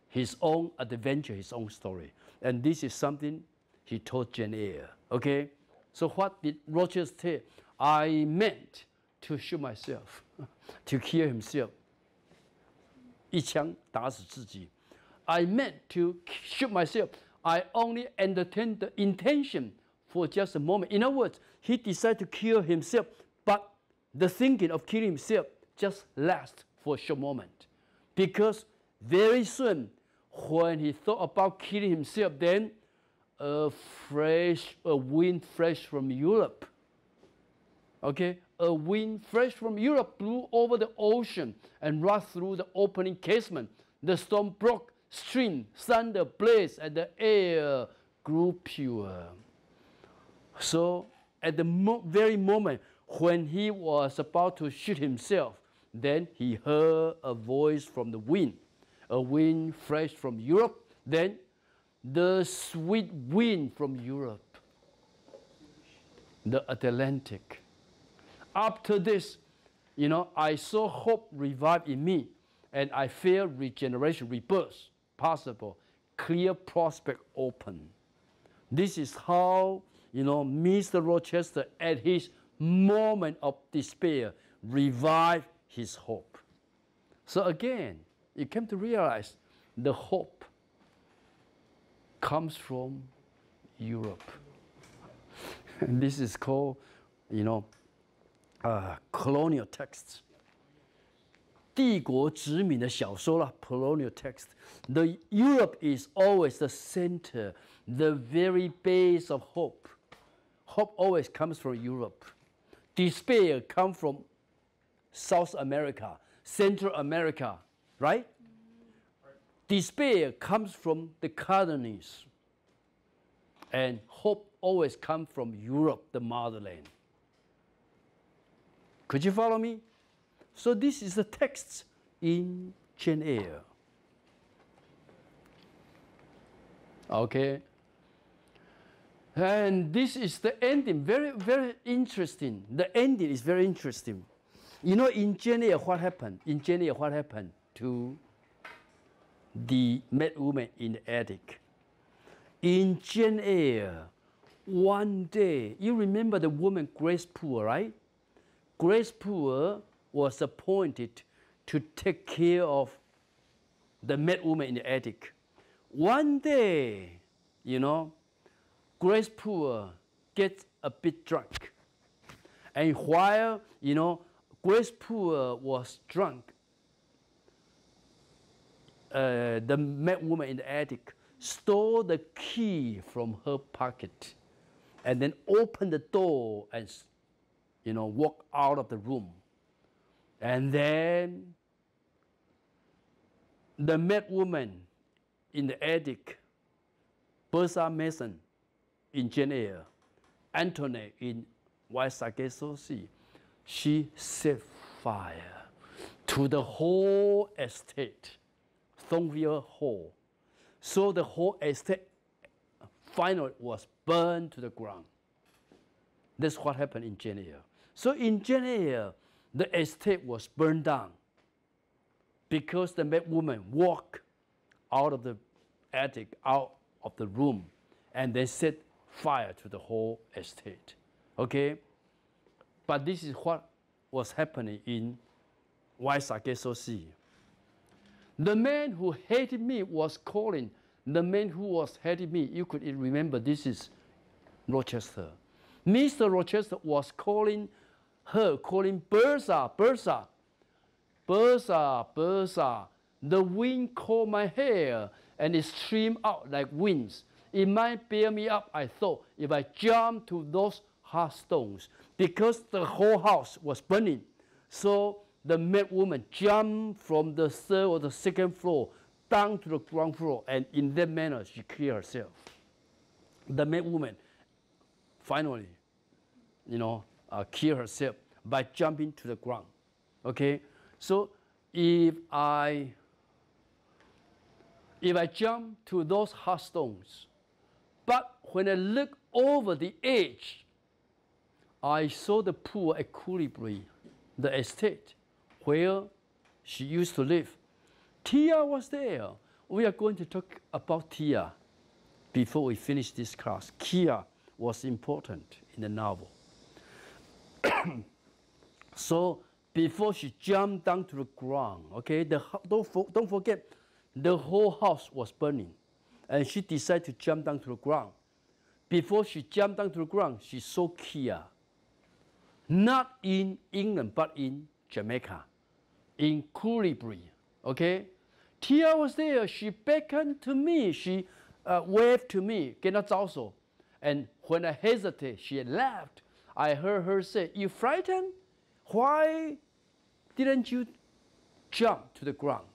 B: his own adventure, his own story. And this is something he told Jane Eyre. Okay? So what did Rochester say? I meant to shoot myself, to kill himself. 一枪打死自己. I meant to shoot myself. I only entertained the intention for just a moment. In other words, he decided to kill himself, but the thinking of killing himself just lasts for a short moment. Because very soon, when he thought about killing himself, then a wind fresh from Europe. Okay, a wind fresh from Europe blew over the ocean and rushed through the opening casement. The storm broke, stream, thunder blazed, and the air grew pure. So at the very moment when he was about to shoot himself, then he heard a voice from the wind, a wind fresh from Europe, then the sweet wind from Europe, the Atlantic. After this, I saw hope revive in me, and I felt regeneration, rebirth possible, clear prospect open. This is how, Mr. Rochester, at his moment of despair, revived his hope. So again, you came to realize the hope comes from Europe. And this is called, colonial texts. 帝国殖民的小说啦 colonial text. The Europe is always the center, the very base of hope. Hope always comes from Europe. Despair comes from South America, Central America, right? Despair comes from the colonies. And hope always comes from Europe, the motherland. Could you follow me? So this is the text in Jane Eyre. Okay. And this is the ending, very, very interesting. The ending is very interesting. In Jane Eyre, what happened? In Jane Eyre, what happened to the mad woman in the attic? In Jane Eyre, one day, you remember the woman Grace Poole, right? Grace Poole was appointed to take care of the mad woman in the attic. One day, Grace Poole gets a bit drunk. And while, Grace Poole was drunk, the mad woman in the attic stole the key from her pocket and then opened the door and, walked out of the room. And then the mad woman in the attic, Bertha Mason in Jane Eyre, Antoinette in Why Sake So See, she set fire to the whole estate, Thornville Hall. So the whole estate finally was burned to the ground. That's what happened in Jane Eyre. So in Jane Eyre, the estate was burned down because the mad woman walked out of the attic, out of the room, and then set fire to the whole estate. Okay? But this is what was happening in Waisakeso Sea. The man who hated me was calling. The man who was hating me, you could remember this is Rochester. Mr. Rochester was calling her, calling Bertha, Bertha, Bertha, Bertha. The wind caught my hair and it streamed out like winds. It might bear me up, I thought, if I jumped to those hard stones, because the whole house was burning. So the mad woman jumped from the third or the second floor down to the ground floor, and in that manner she killed herself. The mad woman finally, killed herself by jumping to the ground. Okay, so if I jump to those hard stones, but when I look over the edge, I saw the pool at Culebri, the estate where she used to live. Tia was there. We are going to talk about Tia before we finish this class. Tia was important in the novel. So before she jumped down to the ground, okay, don't forget, the whole house was burning, and she decided to jump down to the ground. Before she jumped down to the ground, she saw Kia, not in England, but in Jamaica, in Culebri, okay? Tia was there. She beckoned to me. She waved to me, 跟她招手. And when I hesitated, she laughed. I heard her say, "You frightened? Why didn't you jump to the ground?"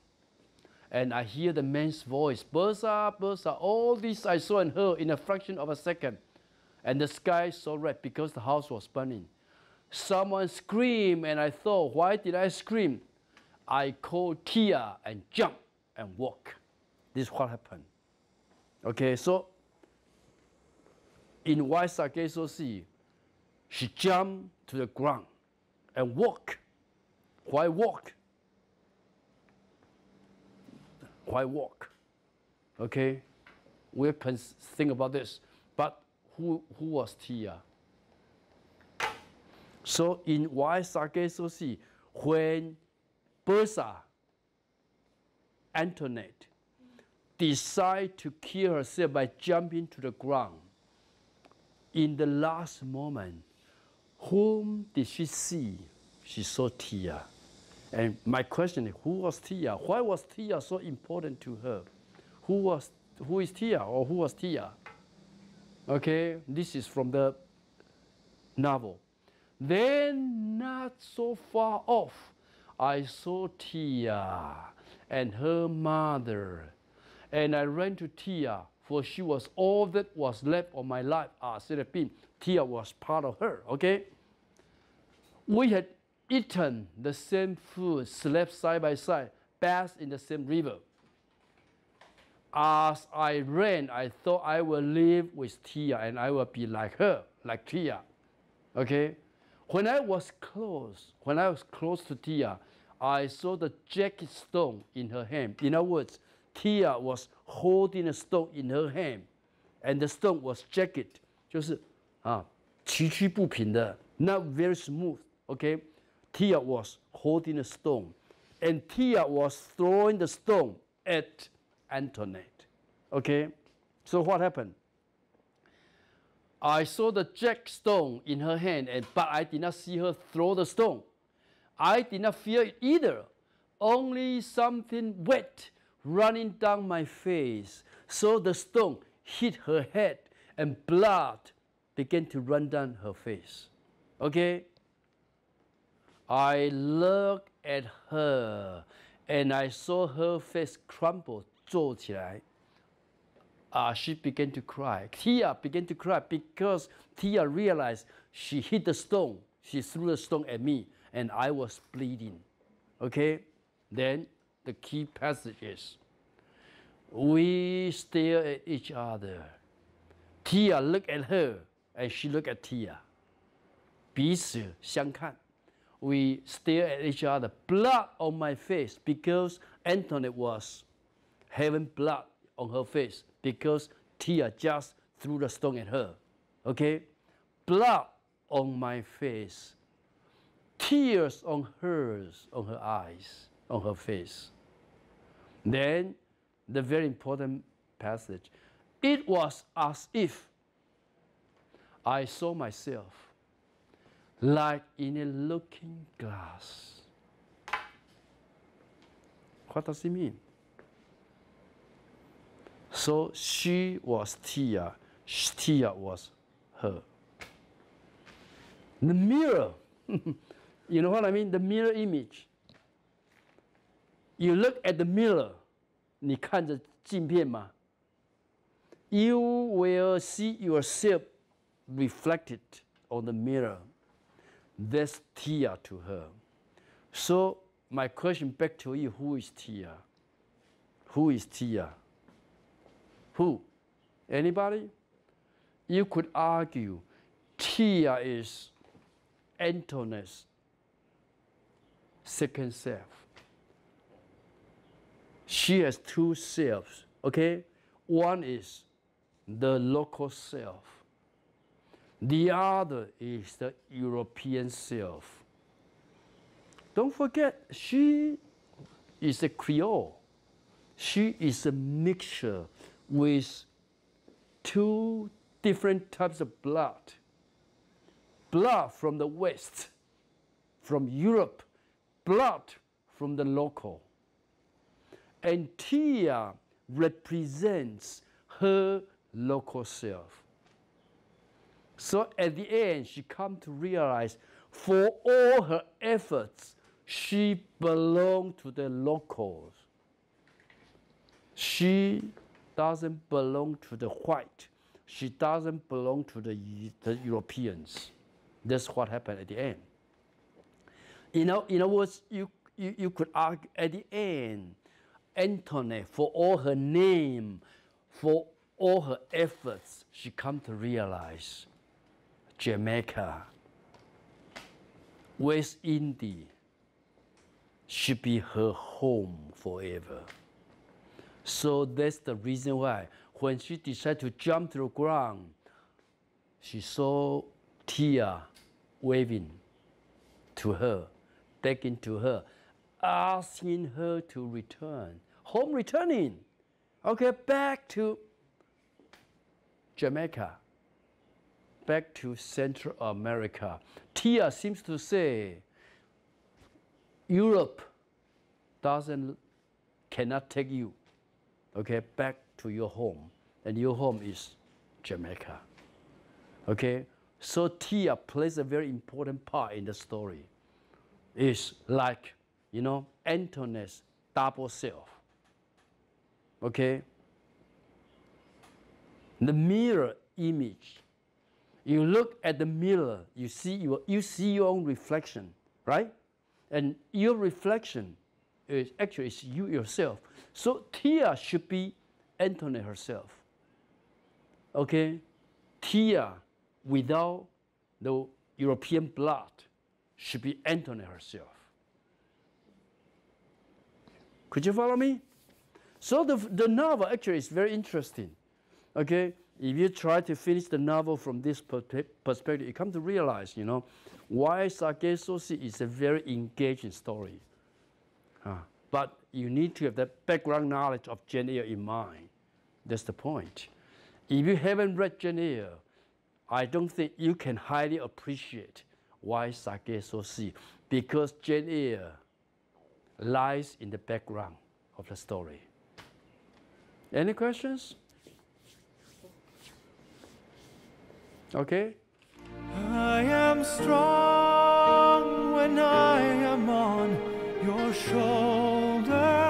B: And I hear the man's voice, "Bertha, Bertha." All this I saw and heard in a fraction of a second. And the sky so red because the house was burning. Someone screamed, and I thought, why did I scream? I called Tia and jumped and walked. This is what happened. Okay, so in Waisakeso Sea, she jumped to the ground and walked. Why walk? Why walk? Okay, we can think about this. But who was Tia? So in Waisakeso Sea, when Bertha, Antoinette, decided to kill herself by jumping to the ground, in the last moment, whom did she see? She saw Tia. And my question is, who was Tia? Why was Tia so important to her? Who is Tia, or who was Tia? Okay, this is from the novel. Then, not so far off, I saw Tia and her mother. And I ran to Tia, for she was all that was left of my life. Tia was part of her, okay? We had eaten the same food, slept side by side, bathed in the same river. As I ran, I thought I will live with Tia and I will be like her, like Tia, okay? When I was close to Tia, I saw the jagged stone in her hand. In other words, Tia was holding a stone in her hand, and the stone was jagged, 就是崎岖不平的, not very smooth. Okay, Tia was holding a stone, and Tia was throwing the stone at Antoinette. Okay, so what happened? I saw the jagged stone in her hand, but I did not see her throw the stone. I did not feel it either, only something wet running down my face. So the stone hit her head, and blood began to run down her face. Okay? I looked at her, and I saw her face crumple, 皱起来. She began to cry. Tia began to cry because Tia realized she hit the stone. She threw the stone at me, and I was bleeding. Okay? Then the key passage is, we stare at each other. Tia looked at her, and she looked at Tia. 彼此相看. We stare at each other. Blood on my face because Antoinette was having blood on her face because Tia just threw the stone at her. Okay? Blood on my face. tears on her eyes, on her face. Then, the very important passage, it was as if I saw myself like in a looking glass. What does it mean? So she was Tia, Tia was her. The mirror, you know what I mean? The mirror image. You look at the mirror, 你看着镜片吗? You will see yourself reflected on the mirror. That's Tia to her. So my question back to you, who is Tia? Who is Tia? Who? Anybody? You could argue Tia is Antoinette's second self. She has two selves, okay? One is the local self. The other is the European self. Don't forget, she is a Creole. She is a mixture with two different types of blood. Blood from the West, from Europe, blood from the local. And Tia represents her local self. So at the end, she comes to realize for all her efforts, she belonged to the locals. She doesn't belong to the white. She doesn't belong to the Europeans. That's what happened at the end. In other words, you could argue at the end, Antoinette, for all her name, for all her efforts, she come to realize Jamaica, West Indies should be her home forever. So that's the reason why when she decided to jump to the ground, she saw Tia waving to her, beckoning to her, asking her to return. Home returning. Okay, back to Jamaica, back to Central America. Tia seems to say Europe cannot take you, okay, back to your home. And your home is Jamaica. Okay, so Tia plays a very important part in the story. It's like, you know, Antoinette's double self. Okay? The mirror image. You look at the mirror, you see your own reflection, right? And your reflection is actually it's you yourself. So Tia should be Antoinette herself. Okay? Tia without the European blood should be Antoinette herself. Could you follow me? So the novel actually is very interesting. Okay? If you try to finish the novel from this perspective, you come to realize, you know, why Sake Soshi is a very engaging story. But you need to have that background knowledge of Jane Eyre in mind. That's the point. If you haven't read Jane Eyre, I don't think you can highly appreciate why Sake Soshi, because Jane Eyre lies in the background of the story. Any questions? Okay.
A: I am strong when I am on your shoulder.